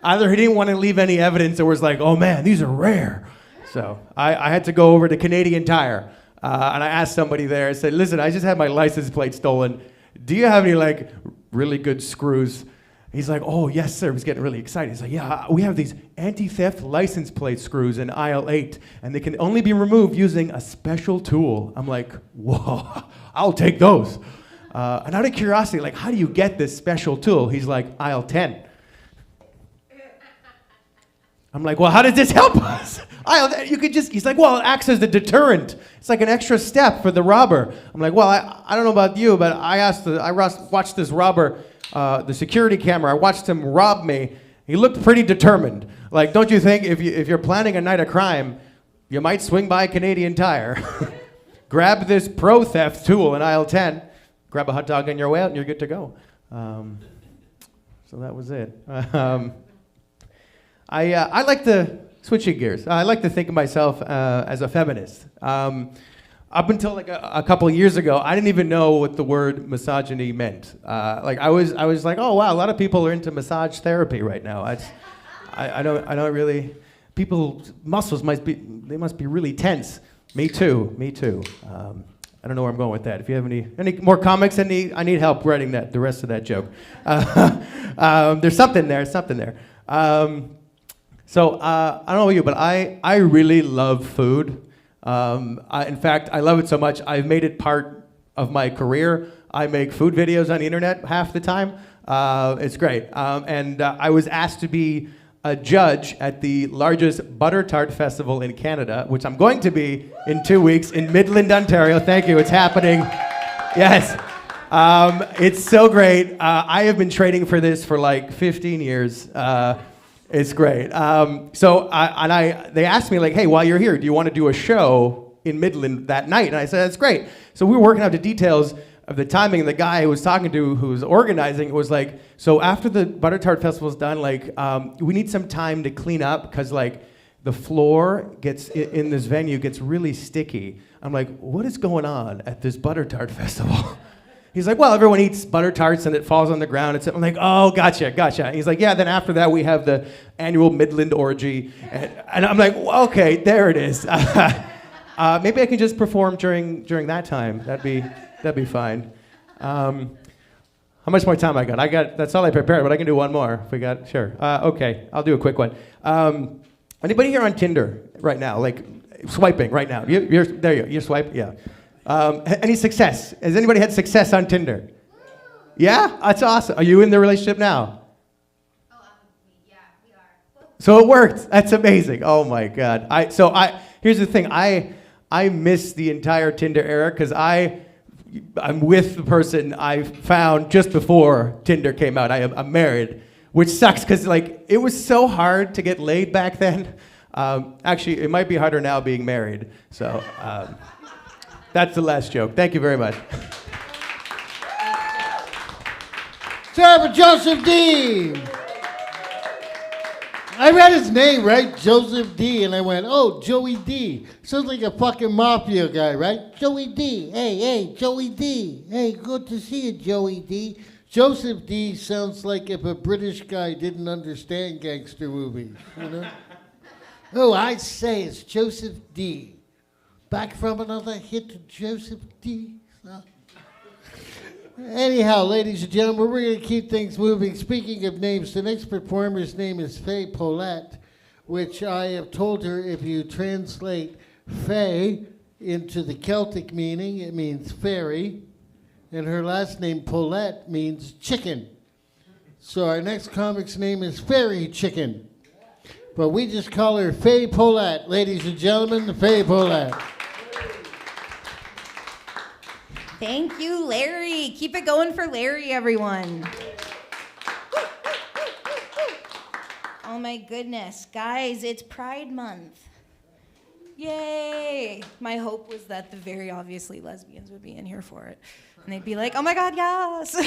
Either he didn't want to leave any evidence, or was like, oh man, these are rare. So I had to go over to Canadian Tire. And I asked somebody there, I said, listen, I just had my license plate stolen. Do you have any like really good screws? He's like, oh, yes, sir. He's getting really excited. He's like, yeah, we have these anti-theft license plate screws in aisle 8, and they can only be removed using a special tool. I'm like, whoa, I'll take those. And out of curiosity, like, how do you get this special tool? He's like, aisle 10. I'm like, well, how does this help us? He's like, well, it acts as the deterrent. It's like an extra step for the robber. I'm like, well, I don't know about you, but I watched this robber, the security camera, I watched him rob me. He looked pretty determined. Like, don't you think if you're planning a night of crime, you might swing by Canadian Tire, grab this pro theft tool in aisle 10, grab a hot dog on your way out, and you're good to go. So that was it. I like to, switching gears, I like to think of myself as a feminist. Up until like a couple of years ago, I didn't even know what the word misogyny meant. I was like, oh wow, a lot of people are into massage therapy right now. I don't really, people's muscles must be really tense. Me too. I don't know where I'm going with that. If you have any more comics, I need help writing the rest of that joke. There's something there. So I don't know about you, but I really love food. In fact, I love it so much, I've made it part of my career. I make food videos on the internet half the time. It's great. And I was asked to be a judge at the largest butter tart festival in Canada, which I'm going to be in 2 weeks in Midland, Ontario. Thank you, it's happening. Yes. It's so great. I have been training for this for like 15 years. It's great. They asked me like, hey, while you're here, do you want to do a show in Midland that night? And I said, that's great. So we were working out the details of the timing, and the guy I was talking to who was organizing was like, so after the Butter Tart Festival's done, like, we need some time to clean up, because like the floor in this venue gets really sticky. I'm like, what is going on at this Butter Tart Festival? He's like, well, everyone eats butter tarts and it falls on the ground. I'm like, oh, gotcha. He's like, yeah, then after that we have the annual Midland orgy. And I'm like, well, okay, there it is. Maybe I can just perform during that time. That'd be fine. How much more time I got? That's all I prepared, but I can do one more if we got, sure. Okay, I'll do a quick one. Anybody here on Tinder right now? Like swiping right now? You're swiping, yeah. Any success? Has anybody had success on Tinder? Yeah? That's awesome. Are you in the relationship now? Yeah, we are. So it worked. That's amazing. Oh my God. Here's the thing. I miss the entire Tinder era, because I'm with the person I found just before Tinder came out. I'm married. which sucks because like it was so hard to get laid back then. Actually, it might be harder now being married. So that's the last joke. Thank you very much. Sarah Joseph D. I read his name, right? Joseph D. And I went, oh, Joey D. Sounds like a fucking mafia guy, right? Joey D. Hey, Joey D. Hey, good to see you, Joey D. Joseph D. sounds like if a British guy didn't understand gangster movies, you know? Oh, I say it's Joseph D. Back from another hit, Joseph D. Anyhow, ladies and gentlemen, we're going to keep things moving. Speaking of names, the next performer's name is Faye Paulette, which I have told her if you translate Faye into the Celtic meaning, it means fairy, and her last name, Paulette, means chicken. So our next comic's name is Fairy Chicken. But we just call her Faye Paulette. Ladies and gentlemen, Faye Paulette. Thank you, Larry. Keep it going for Larry, everyone. Oh my goodness. Guys, it's Pride Month. Yay! My hope was that the very obviously lesbians would be in here for it. And they'd be like, oh my God, yes!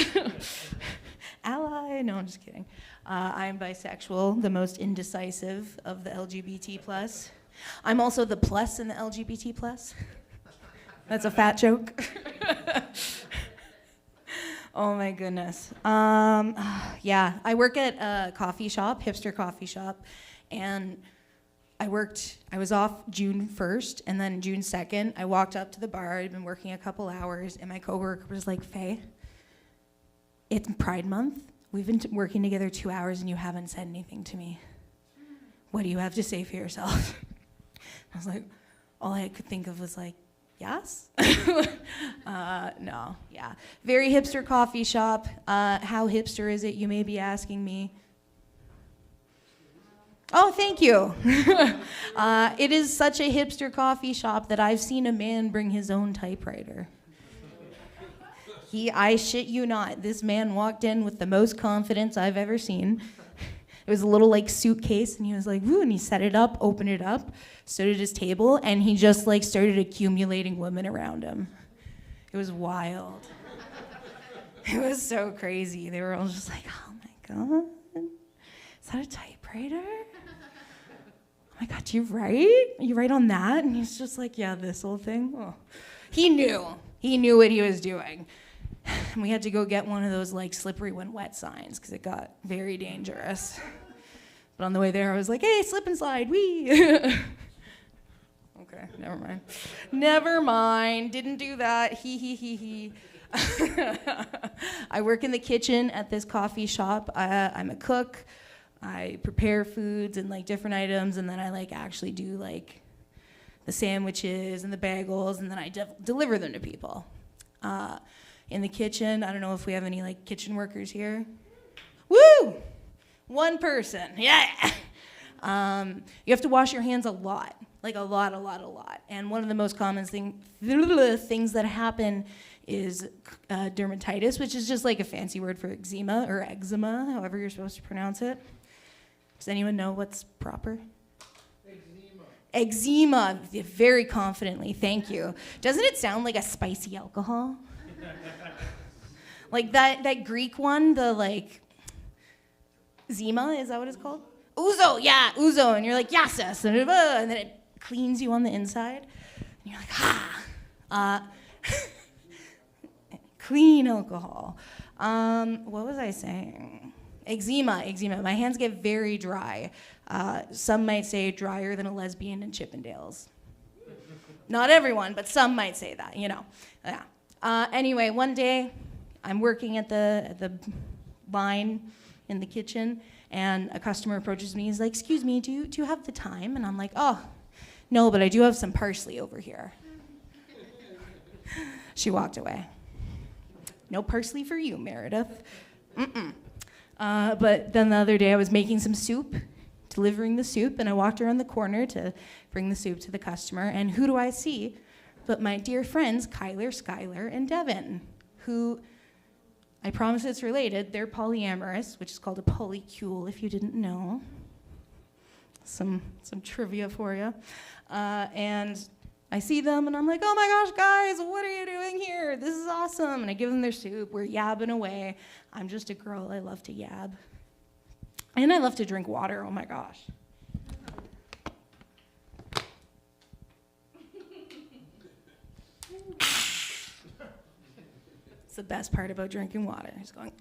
Ally. No, I'm just kidding. I'm bisexual, the most indecisive of the LGBT+. I'm also the plus in the LGBT+. That's a fat joke. Oh my goodness. Yeah, I work at a coffee shop, hipster coffee shop, and I was off June 1st, and then June 2nd, I walked up to the bar, I'd been working a couple hours, and my coworker was like, Faye, it's Pride Month. We've been working together 2 hours, and you haven't said anything to me. What do you have to say for yourself? I was like, all I could think of was like, yes? No, yeah. Very hipster coffee shop. How hipster is it, you may be asking me? Oh, thank you. It is such a hipster coffee shop that I've seen a man bring his own typewriter. I shit you not, this man walked in with the most confidence I've ever seen. It was a little like suitcase, and he was like, woo, and he set it up, opened it up, stood at his table, and he just like started accumulating women around him. It was wild. It was so crazy. They were all just like, oh my God, is that a typewriter? Oh my God, do you write? You write on that? And he's just like, yeah, this whole thing. Oh. He knew what he was doing. And we had to go get one of those like slippery when wet signs because it got very dangerous. But on the way there, I was like, hey, slip and slide, wee. Okay, never mind. Didn't do that. He. I work in the kitchen at this coffee shop. I'm a cook. I prepare foods and like different items, and then I like actually do like the sandwiches and the bagels, and then I deliver them to people. In the kitchen, I don't know if we have any like kitchen workers here. Woo! One person, yeah. You have to wash your hands a lot, like a lot. And one of the most common things that happen is dermatitis, which is just like a fancy word for eczema or eczema, however you're supposed to pronounce it. Does anyone know what's proper? Eczema, very confidently, thank you. Doesn't it sound like a spicy alcohol? Like that Greek one, the like, Zima, is that what it's called? Ouzo, yeah, ouzo, and you're like, yes, and then it cleans you on the inside, and you're like, clean alcohol. What was I saying? Eczema. My hands get very dry. Some might say drier than a lesbian in Chippendales. Not everyone, but some might say that, you know. Yeah. Anyway, one day, I'm working at the line in the kitchen, and a customer approaches me. He's like, excuse me, do you have the time? And I'm like, oh, no, but I do have some parsley over here. She walked away. No parsley for you, Meredith. But then the other day I was making some soup, delivering the soup, and I walked around the corner to bring the soup to the customer, and who do I see but my dear friends Kyler, Skylar, and Devin, who I promise it's related. They're polyamorous, which is called a polycule, if you didn't know. Some trivia for you. And I see them, and I'm like, oh my gosh, guys, what are you doing here? This is awesome. And I give them their soup. We're yabbing away. I'm just a girl. I love to yab. And I love to drink water. Oh my gosh. It's the best part about drinking water. It's going.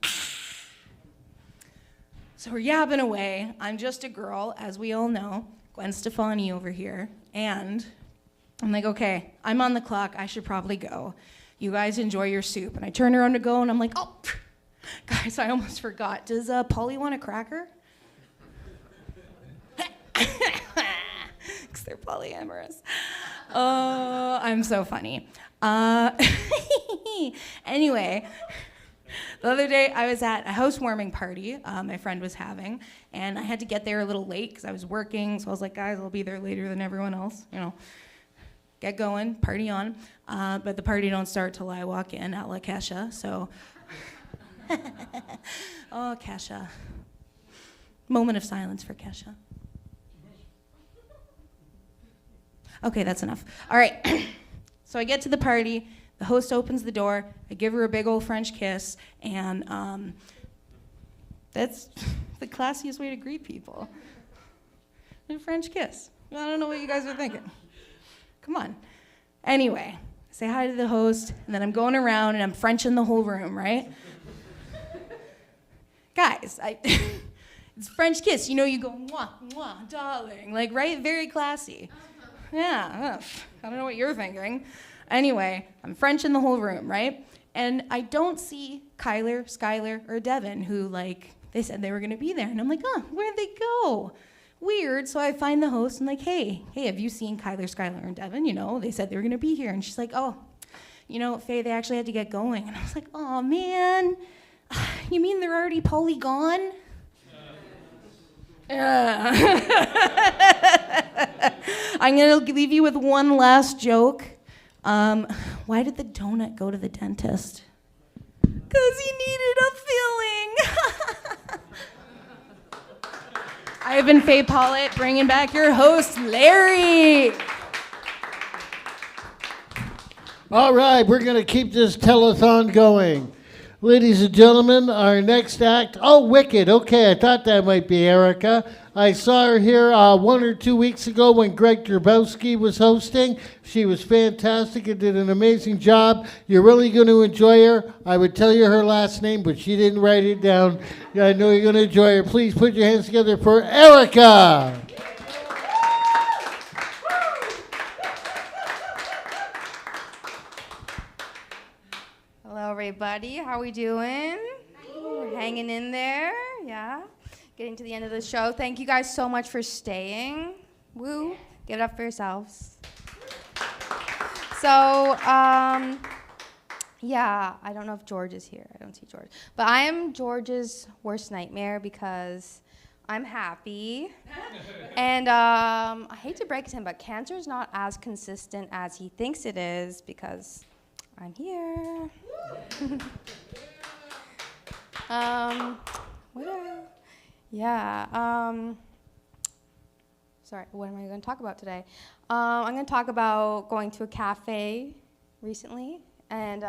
So we're yabbing away. I'm just a girl, as we all know. Gwen Stefani over here. And I'm like, okay, I'm on the clock. I should probably go. You guys enjoy your soup. And I turn around to go, and I'm like, oh, guys, I almost forgot. Does Polly want a cracker? Because they're polyamorous. Oh, I'm so funny. Anyway, the other day I was at a housewarming party my friend was having, and I had to get there a little late because I was working, so I was like, guys, I'll be there later than everyone else, you know. Get going, party on. But the party don't start till I walk in, a la Kesha, so. Oh, Kesha. Moment of silence for Kesha. Okay, that's enough. All right. So I get to the party. The host opens the door. I give her a big old French kiss, and that's the classiest way to greet people. A French kiss. I don't know what you guys are thinking. Come on. Anyway, I say hi to the host, and then I'm going around, and I'm Frenching the whole room, right? Guys, it's French kiss. You know, you go, mwah, mwah, darling. Like, right? Very classy. Yeah, I don't know what you're thinking. Anyway, I'm Frenching the whole room, right? And I don't see Kyler, Skylar, or Devin, who, like, they said they were going to be there. And I'm like, oh, where'd they go? Weird. So I find the host and like, hey, have you seen Kyler, Skylar, and Devin? You know, they said they were going to be here. And she's like, oh, you know, Faye, they actually had to get going. And I was like, oh, man. You mean they're already polygone? I'm going to leave you with one last joke. Why did the donut go to the dentist? Because he needed a filling. I have been Faye Paulette, bringing back your host, Larry. All right, we're going to keep this telethon going. Ladies and gentlemen, our next act, oh, Wicked. Okay, I thought that might be Erica. I saw her here 1 or 2 weeks ago when Greg Grabowski was hosting. She was fantastic and did an amazing job. You're really going to enjoy her. I would tell you her last name, but she didn't write it down. I know you're going to enjoy her. Please put your hands together for Erica. Hello, everybody. How we doing? We're hanging in there, yeah. Getting to the end of the show. Thank you guys so much for staying. Woo. Give it up for yourselves. So, yeah, I don't know if George is here. I don't see George. But I am George's worst nightmare because I'm happy. And I hate to break it to him, but cancer is not as consistent as he thinks it is because I'm here. Sorry, what am I going to talk about today? I'm going to talk about going to a cafe recently, and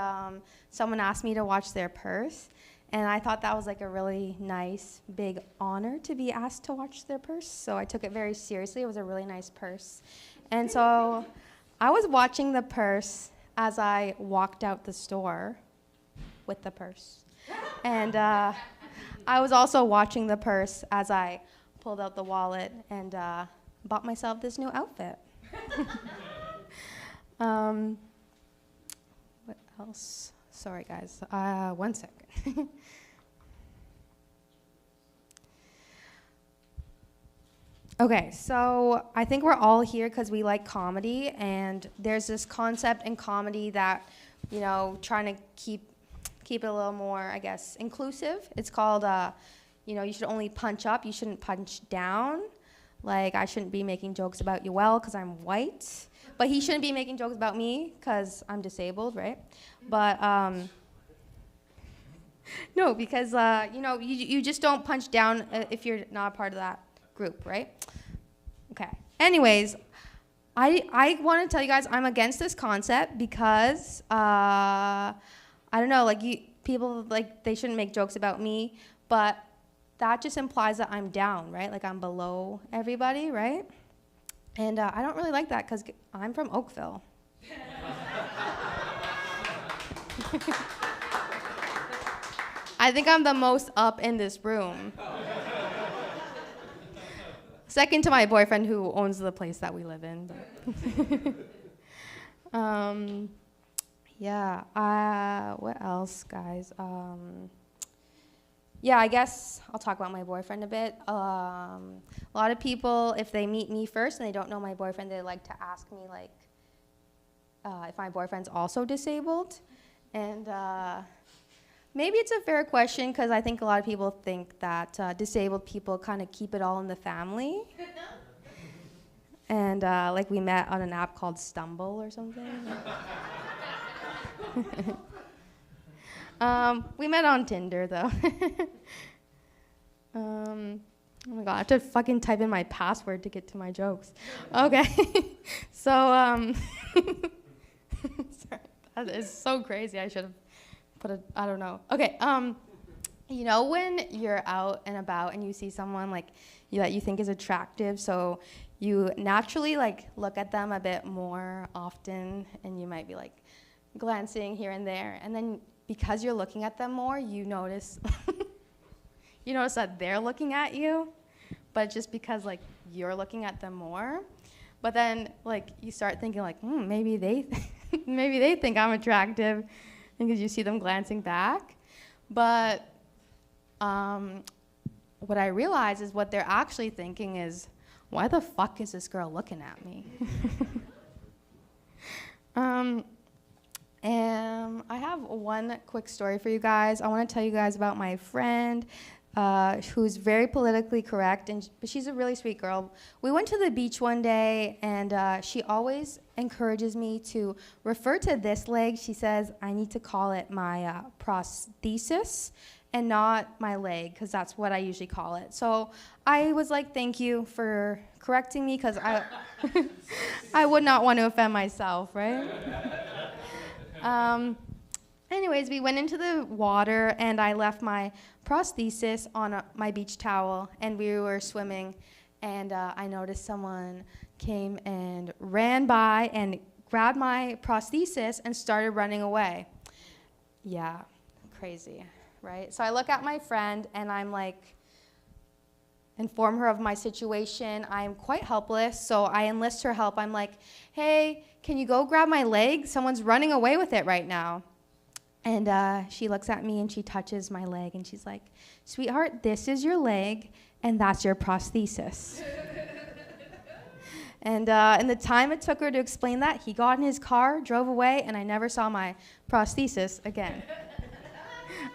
someone asked me to watch their purse, and I thought that was like a really nice, big honor to be asked to watch their purse, so I took it very seriously. It was a really nice purse. And so I was watching the purse as I walked out the store with the purse. And I was also watching the purse as I pulled out the wallet and bought myself this new outfit. What else? Sorry, guys. 1 second. Okay, so I think we're all here because we like comedy, and there's this concept in comedy that, you know, trying to keep it a little more, I guess, inclusive. It's called, you know, you should only punch up, you shouldn't punch down. Like, I shouldn't be making jokes about Yoel because I'm white, but he shouldn't be making jokes about me because I'm disabled, right? But No, because you just don't punch down if you're not a part of that group, right? Okay. Anyways, I want to tell you guys I'm against this concept because I don't know, like people like they shouldn't make jokes about me, but that just implies that I'm down, right? Like I'm below everybody, right? And I don't really like that because I'm from Oakville. I think I'm the most up in this room. Second to my boyfriend who owns the place that we live in. Yeah, what else, guys? Yeah, I guess I'll talk about my boyfriend a bit. A lot of people, if they meet me first and they don't know my boyfriend, they like to ask me like if my boyfriend's also disabled. And maybe it's a fair question because I think a lot of people think that disabled people kind of keep it all in the family. And like we met on an app called Stumble or something. We met on Tinder though. Oh my god, I have to fucking type in my password to get to my jokes. Okay, so sorry, that is so crazy. I should have put a, I don't know. Okay, you know when you're out and about and you see someone like that you think is attractive, so you naturally like look at them a bit more often, and you might be like glancing here and there, and then because you're looking at them more, you notice you notice that they're looking at you, but just because like you're looking at them more. But then like you start thinking like, maybe they maybe they think I'm attractive because you see them glancing back. But what I realize is what they're actually thinking is, why the fuck is this girl looking at me? And I have one quick story for you guys. I want to tell you guys about my friend who's very politically correct, but she's a really sweet girl. We went to the beach one day, and she always encourages me to refer to this leg. She says I need to call it my prosthesis and not my leg, because that's what I usually call it. So I was like, thank you for correcting me, because I would not want to offend myself, right? Anyways, we went into the water, and I left my prosthesis on my beach towel, and we were swimming, and I noticed someone came and ran by and grabbed my prosthesis and started running away. Yeah, crazy, right? So I look at my friend, and I'm like, inform her of my situation. I'm quite helpless, so I enlist her help. I'm like, hey, can you go grab my leg? Someone's running away with it right now. And she looks at me and she touches my leg and she's like, sweetheart, this is your leg and that's your prosthesis. And in the time it took her to explain that, he got in his car, drove away, and I never saw my prosthesis again.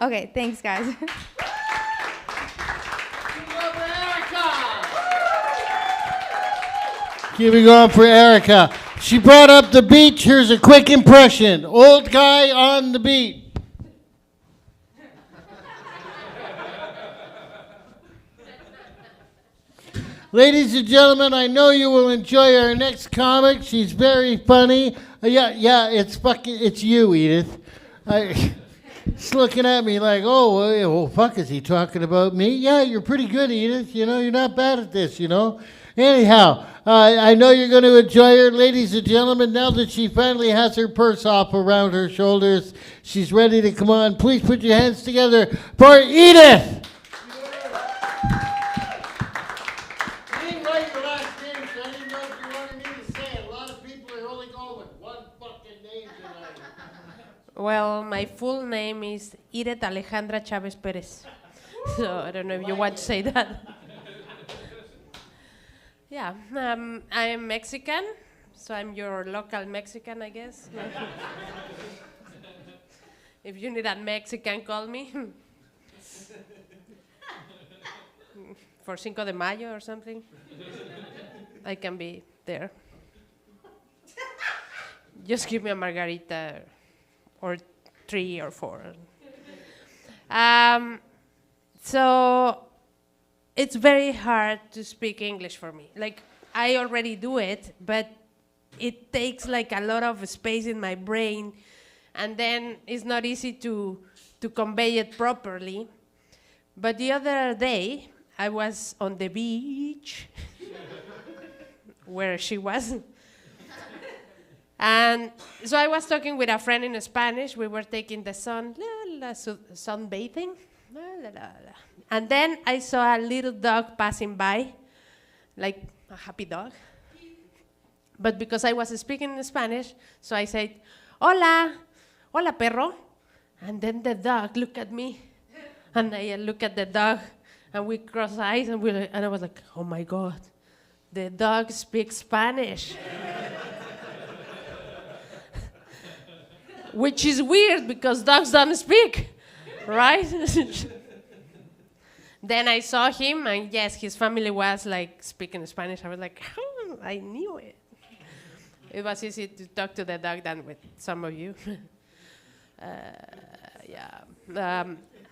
Okay, thanks, guys. Keep it going for Erica. She brought up the beach. Here's a quick impression. Old guy on the beat. Ladies and gentlemen, I know you will enjoy our next comic. She's very funny. It's you, Edith. She's looking at me like, oh, fuck, is he talking about me? Yeah, you're pretty good, Edith. You know, you're not bad at this, you know. Anyhow, I know you're going to enjoy her. Ladies and gentlemen, now that she finally has her purse off around her shoulders, she's ready to come on. Please put your hands together for Edith. I didn't write your last name, so I didn't know if you wanted me to say it. A lot of people are only going with one fucking name tonight. Well, my full name is Edith Alejandra Chavez Perez. So I don't know if you want to say that. Yeah, I am Mexican, so I'm your local Mexican, I guess. If you need a Mexican, call me. For Cinco de Mayo or something, I can be there. Just give me a margarita or 3 or 4. So it's very hard to speak English for me. Like, I already do it, but it takes like a lot of space in my brain, and then it's not easy to convey it properly. But the other day, I was on the beach, where she was. And so I was talking with a friend in Spanish. We were taking the sunbathing. And then I saw a little dog passing by, like a happy dog. But because I was speaking in Spanish, so I said, hola, hola perro. And then the dog looked at me, and I looked at the dog, and we crossed eyes, and I was like, oh my God, the dog speaks Spanish. Which is weird because dogs don't speak, right? Then I saw him, and yes, his family was like speaking Spanish. I was like, oh, I knew it. It was easy to talk to the dog than with some of you.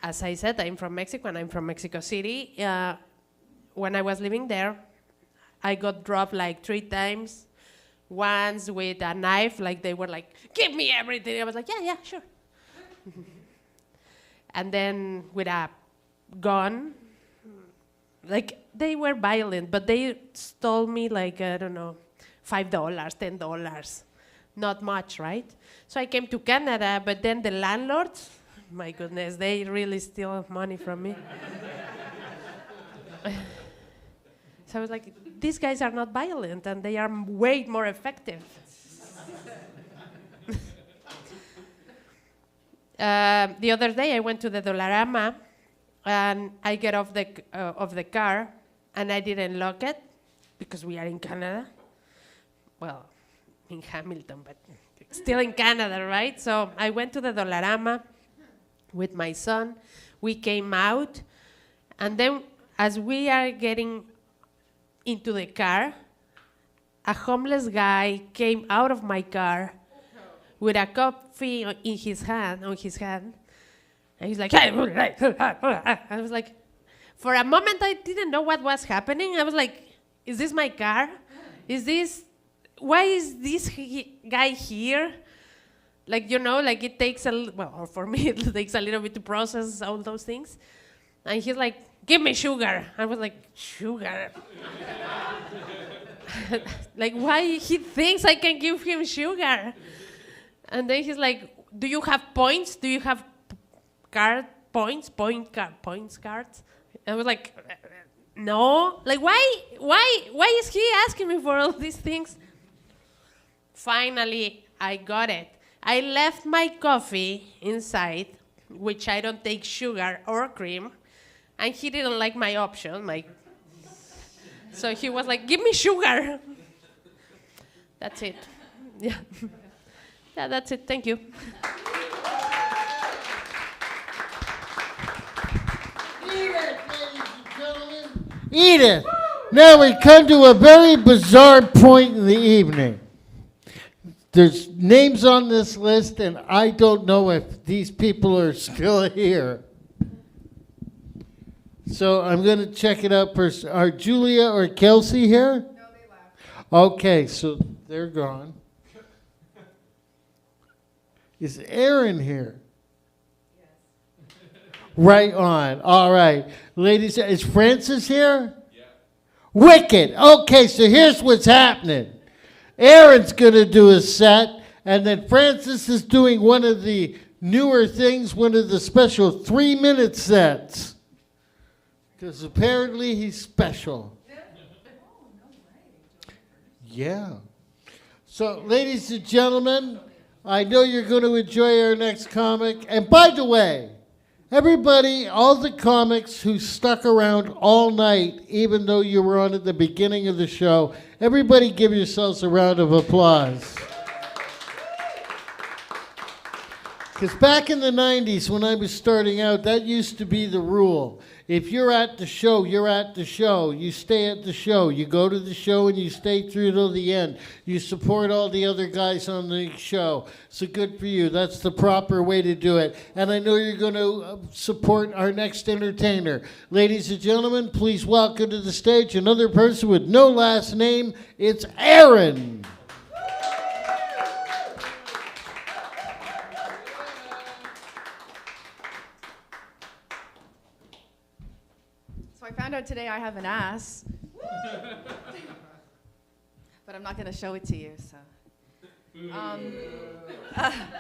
As I said, I'm from Mexico, and I'm from Mexico City. When I was living there, I got dropped like 3 times. Once with a knife, like they were like, give me everything. I was like, yeah, sure. And then with a gun, like they were violent, but they stole me like, I don't know, $5, $10. Not much, right? So I came to Canada, but then the landlords, my goodness, they really steal money from me. So I was like, these guys are not violent, and they are way more effective. The other day, I went to the Dollarama, and I get off the car, and I didn't lock it, because we are in Canada. Well, in Hamilton, but still in Canada, right? So I went to the Dollarama with my son. We came out, and then as we are getting into the car, a homeless guy came out of my car with a coffee in his hand, and he's like, I was like, for a moment I didn't know what was happening. I was like, is this my car? Why is this guy here? Like, you know, like it takes well, for me it takes a little bit to process all those things. And he's like, give me sugar. I was like, sugar? Like, why he thinks I can give him sugar? And then he's like, do you have points? Do you have points cards? I was like, no. Like, why is he asking me for all these things? Finally, I got it. I left my coffee inside, which I don't take sugar or cream, and he didn't like my option. So he was like, give me sugar. That's it. Yeah. Yeah, that's it. Thank you. Edith, now we come to a very bizarre point in the evening. There's names on this list, and I don't know if these people are still here. So I'm going to check it out first. Are Julia or Kelsey here? No, they left. Okay, so they're gone. Is Aaron here? Yes. Right on. All right. Ladies, is Francis here? Yeah. Wicked. Okay, so here's what's happening. Aaron's going to do a set, and then Francis is doing one of the newer things, one of the special 3-minute sets. Because apparently he's special. Yeah. So, ladies and gentlemen, I know you're going to enjoy our next comic. And by the way, everybody, all the comics who stuck around all night, even though you were on at the beginning of the show, everybody give yourselves a round of applause. Because back in the 90s when I was starting out, that used to be the rule. If you're at the show, you're at the show. You stay at the show. You go to the show and you stay through till the end. You support all the other guys on the show. So good for you. That's the proper way to do it. And I know you're going to support our next entertainer. Ladies and gentlemen, please welcome to the stage another person with no last name. It's Aaron. So I found out today I have an ass. But I'm not going to show it to you, so.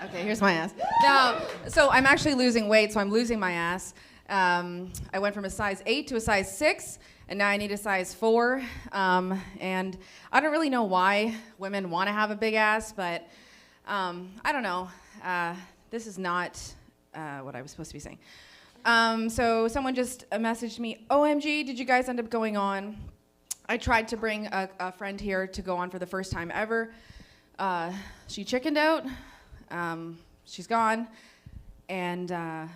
Okay, here's my ass. Now, so I'm actually losing weight, so I'm losing my ass. I went from a size 8 to a size 6, and now I need a size 4. And I don't really know why women want to have a big ass, but I don't know. This is not what I was supposed to be saying. So someone just messaged me, OMG, did you guys end up going on? I tried to bring a friend here to go on for the first time ever. She chickened out. She's gone. And I'm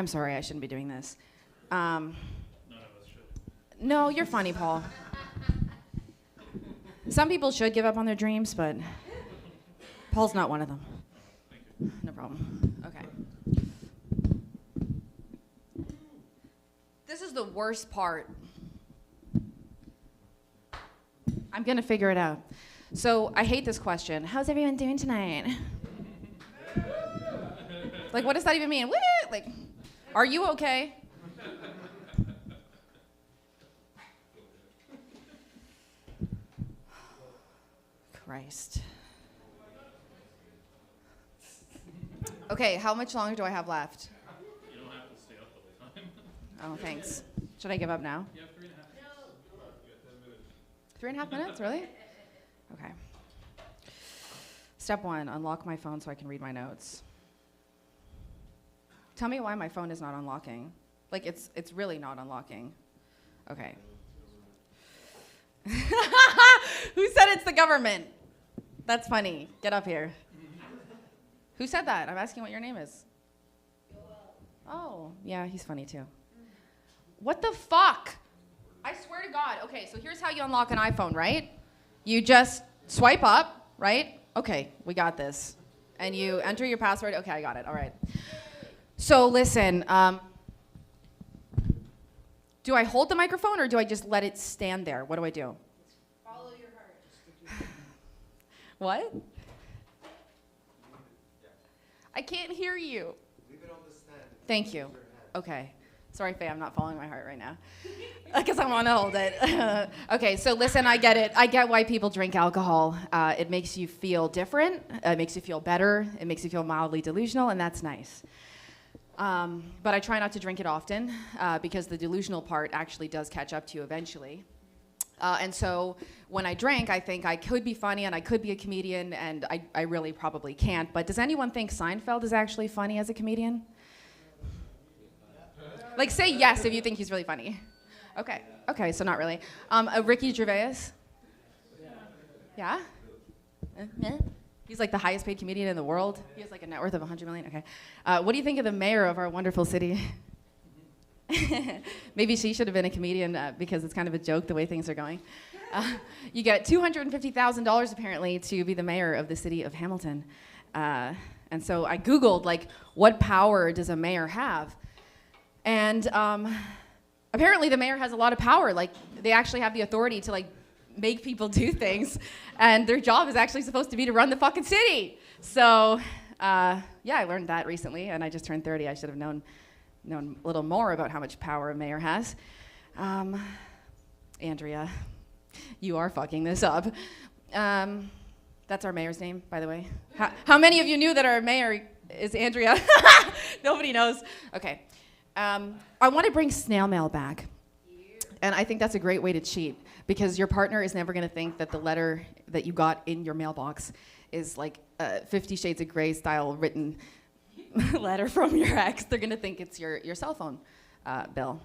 sorry, I shouldn't be doing this. None of us should. No, you're funny, Paul. Some people should give up on their dreams, but Paul's not one of them. No problem. Okay. This is the worst part. I'm gonna figure it out. So I hate this question. How's everyone doing tonight? Like, what does that even mean? Woo! Like, are you okay? Christ. Okay, how much longer do I have left? You don't have to stay up the whole time. Oh, thanks. Should I give up now? You have 3.5. No. 3.5 minutes, really? Okay. Step 1, unlock my phone so I can read my notes. Tell me why my phone is not unlocking. Like, it's really not unlocking. Okay. Who said it's the government? That's funny. Get up here. Who said that? I'm asking what your name is. Oh, yeah, he's funny too. What the fuck? I swear to God. Okay, so here's how you unlock an iPhone, right? You just swipe up, right? Okay, we got this. And you enter your password. Okay, I got it. All right. So listen, do I hold the microphone or do I just let it stand there? What do I do? Follow your heart. What? I can't hear you. Leave it on the stand. Thank you. Okay. Sorry, Faye, I'm not following my heart right now. Because I want to hold it. Okay, so listen, I get it. I get why people drink alcohol. It makes you feel different. It makes you feel better. It makes you feel mildly delusional, and that's nice. But I try not to drink it often because the delusional part actually does catch up to you eventually. And so when I drink, I think I could be funny and I could be a comedian, and I really probably can't. But does anyone think Seinfeld is actually funny as a comedian? Like, say yes if you think he's really funny. Okay, so not really. Ricky Gervais? Yeah? He's like the highest paid comedian in the world. He has like a net worth of 100 million. Okay. What do you think of the mayor of our wonderful city? Maybe she should have been a comedian because it's kind of a joke the way things are going. You get $250,000 apparently to be the mayor of the city of Hamilton. And so I Googled, like, what power does a mayor have? And apparently the mayor has a lot of power. Like, they actually have the authority to, like, make people do things. And their job is actually supposed to be to run the fucking city. So, yeah, I learned that recently, and I just turned 30. I should have known a little more about how much power a mayor has. Andrea, you are fucking this up. That's our mayor's name, by the way. How many of you knew that our mayor is Andrea? Nobody knows. Okay. I want to bring snail mail back. And I think that's a great way to cheat, because your partner is never going to think that the letter that you got in your mailbox is like a 50 Shades of Grey style written letter from your ex. They're going to think it's your cell phone bill.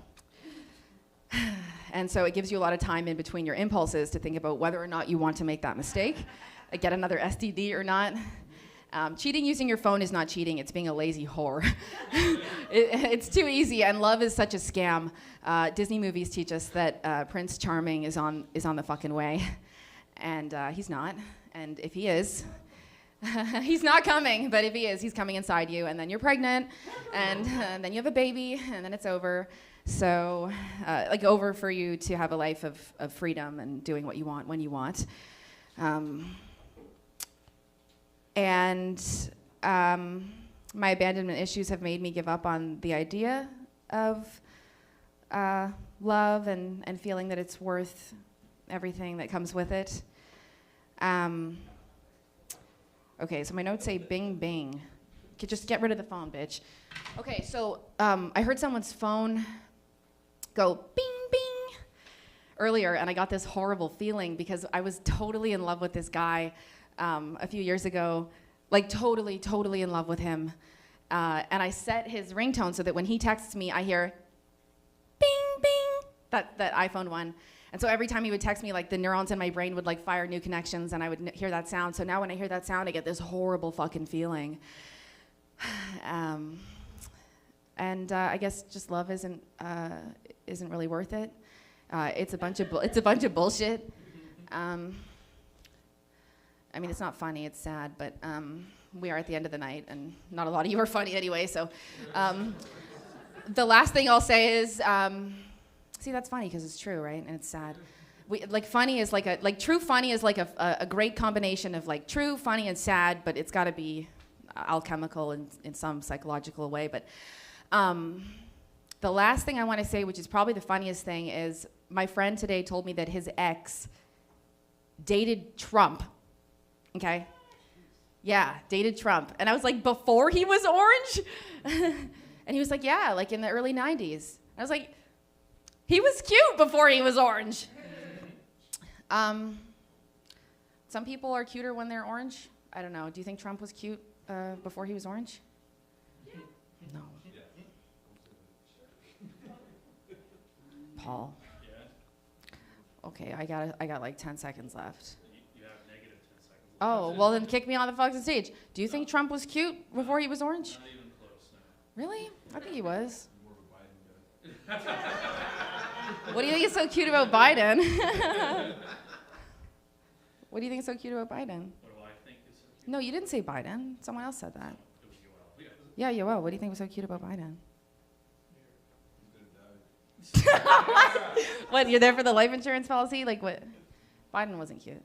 And so it gives you a lot of time in between your impulses to think about whether or not you want to make that mistake, get another STD or not. Cheating using your phone is not cheating, it's being a lazy whore. It's too easy, and love is such a scam. Disney movies teach us that Prince Charming is on the fucking way, and he's not. And if he is, he's not coming, but if he is, he's coming inside you, and then you're pregnant, and then you have a baby, and then it's over. So, over for you to have a life of freedom and doing what you want when you want. My abandonment issues have made me give up on the idea of love and feeling that it's worth everything that comes with it. Okay, so my notes say bing, bing. Just get rid of the phone, bitch. Okay, so I heard someone's phone go bing, bing earlier, and I got this horrible feeling because I was totally in love with this guy a few years ago, like totally in love with him. And I set his ringtone so that when he texts me, I hear bing, bing, that iPhone one. And so every time he would text me, like the neurons in my brain would like fire new connections, and I would hear that sound. So now when I hear that sound, I get this horrible fucking feeling. I guess just love isn't really worth it. It's a bunch of bullshit. I mean, it's not funny, it's sad, but we are at the end of the night, and not a lot of you are funny anyway, so. The last thing I'll say is, see, that's funny because it's true, right? And it's sad. Funny is true funny is like a great combination of like true, funny, and sad, but it's gotta be alchemical in some psychological way. But the last thing I wanna say, which is probably the funniest thing, is my friend today told me that his ex dated Trump. Okay? Yeah, dated Trump. And I was like, before he was orange? And he was like, yeah, like in the early 90s. I was like, he was cute before he was orange. Some people are cuter when they're orange. I don't know. Do you think Trump was cute before he was orange? No. Paul. Okay, I got like 10 seconds left. Oh, well then kick me on the fucking stage. Do you think Trump was cute before he was orange? Not even close, no. Really? I think he was. What do you think is so cute about Biden? What do you think is so cute about Biden? What do I think is so cute? No, you didn't say Biden. Someone else said that. It was Yoel. Yeah, Yoel. What do you think was so cute about Biden? What, you're there for the life insurance policy? Like what? Biden wasn't cute.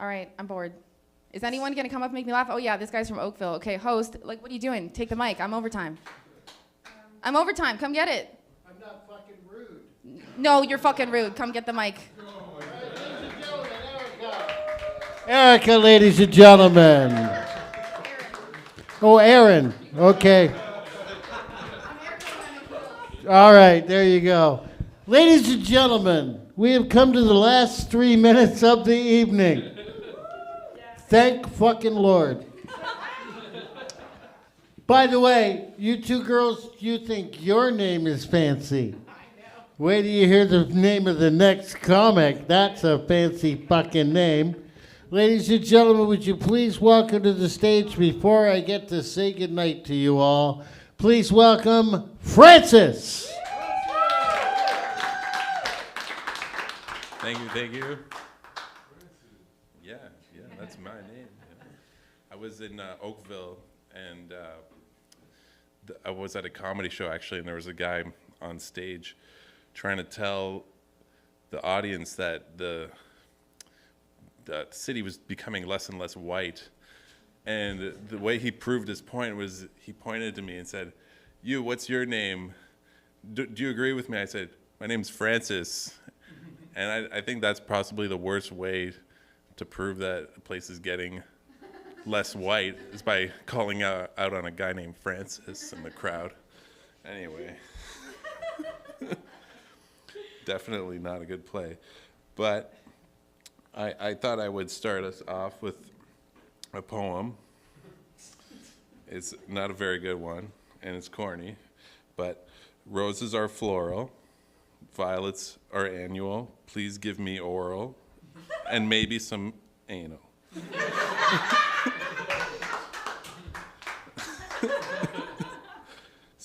All right, I'm bored. Is anyone gonna come up and make me laugh? Oh yeah, this guy's from Oakville. Okay, host, like what are you doing? Take the mic, I'm overtime. I'm overtime, come get it. I'm not fucking rude. No, you're fucking rude, come get the mic. Erica, ladies and gentlemen. Oh, Aaron. Okay. All right, there you go. Ladies and gentlemen, we have come to the last 3 minutes of the evening. Thank fucking Lord. By the way, you two girls, you think your name is fancy. Wait till you hear the name of the next comic. That's a fancy fucking name. Ladies and gentlemen, would you please welcome to the stage before I get to say goodnight to you all. Please welcome Francis. Thank you. Yeah, that's my name. Yeah. I was in Oakville, and I was at a comedy show, actually, and there was a guy on stage trying to tell the audience that the city was becoming less and less white. And the way he proved his point was he pointed to me and said, "You, what's your name? Do you agree with me?" I said, "My name's Francis." And I think that's possibly the worst way to prove that a place is getting less white is by calling out on a guy named Francis in the crowd. Anyway. Definitely not a good play. But I thought I would start us off with a poem. It's not a very good one, and it's corny, but roses are floral, violets are annual, please give me oral, and maybe some anal.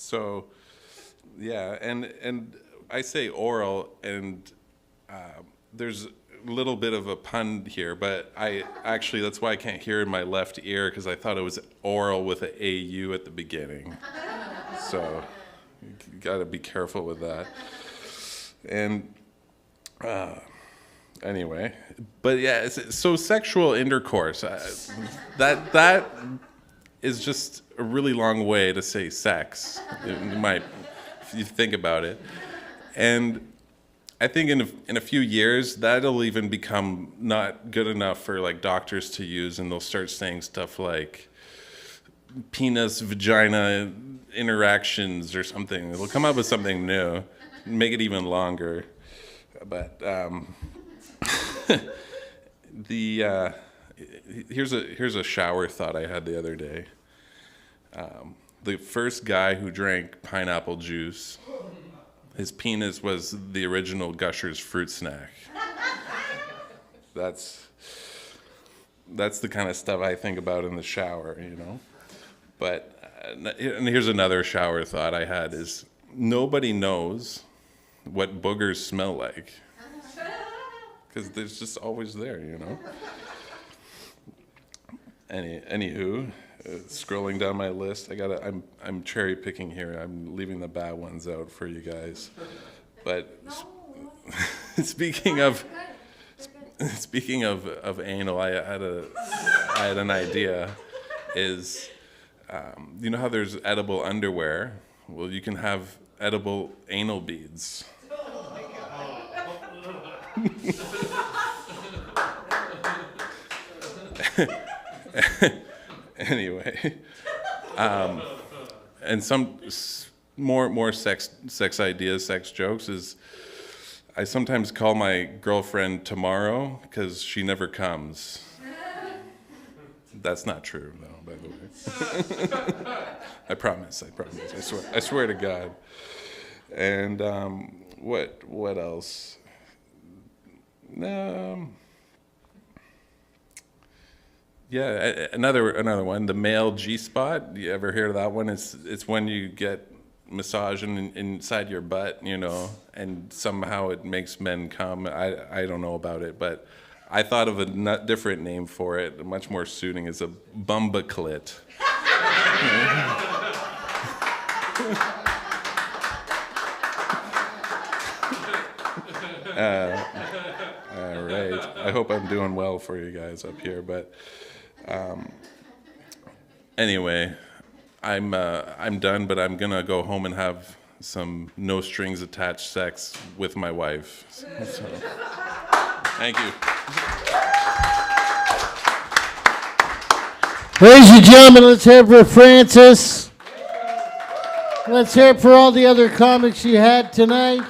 So, yeah, and I say oral, and there's a little bit of a pun here, but that's why I can't hear in my left ear, because I thought it was oral with an AU at the beginning. So, you gotta be careful with that. And anyway, but yeah, so sexual intercourse, that is just a really long way to say sex, if you think about it. And I think in a few years, that'll even become not good enough for like doctors to use, and they'll start saying stuff like penis, vagina interactions or something. They'll come up with something new, make it even longer. But here's a shower thought I had the other day. The first guy who drank pineapple juice, his penis was the original Gushers fruit snack. That's the kind of stuff I think about in the shower, you know. But and here's another shower thought I had is nobody knows what boogers smell like, because they're just always there, you know. Anywho, scrolling down my list, I'm cherry picking here. I'm leaving the bad ones out for you guys. But speaking of anal, I had an idea. Is you know how there's edible underwear? Well, you can have edible anal beads. Anyway, and some more sex ideas, sex jokes is I sometimes call my girlfriend Tomorrow because she never comes. That's not true, no, by the way. I promise. I swear to God. And what else? Yeah, another one. The male G-spot. You ever hear of that one? It's when you get massaging inside your butt, you know, and somehow it makes men come. I don't know about it, but I thought of a different name for it, much more suiting, is a bumbaclit. All right. I hope I'm doing well for you guys up here, but anyway, I'm done, but I'm gonna go home and have some no strings attached sex with my wife. So, thank you. Ladies and gentlemen, let's hear it for Francis. Let's hear it for all the other comics you had tonight.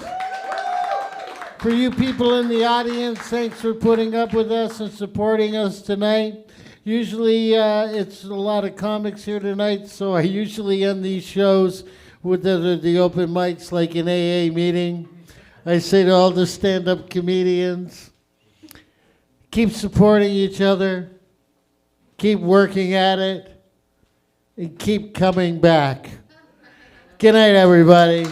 For you people in the audience, thanks for putting up with us and supporting us tonight. Usually it's a lot of comics here tonight, so I usually end these shows with the open mics like an AA meeting. I say to all the stand-up comedians, keep supporting each other, keep working at it, and keep coming back. Good night, everybody.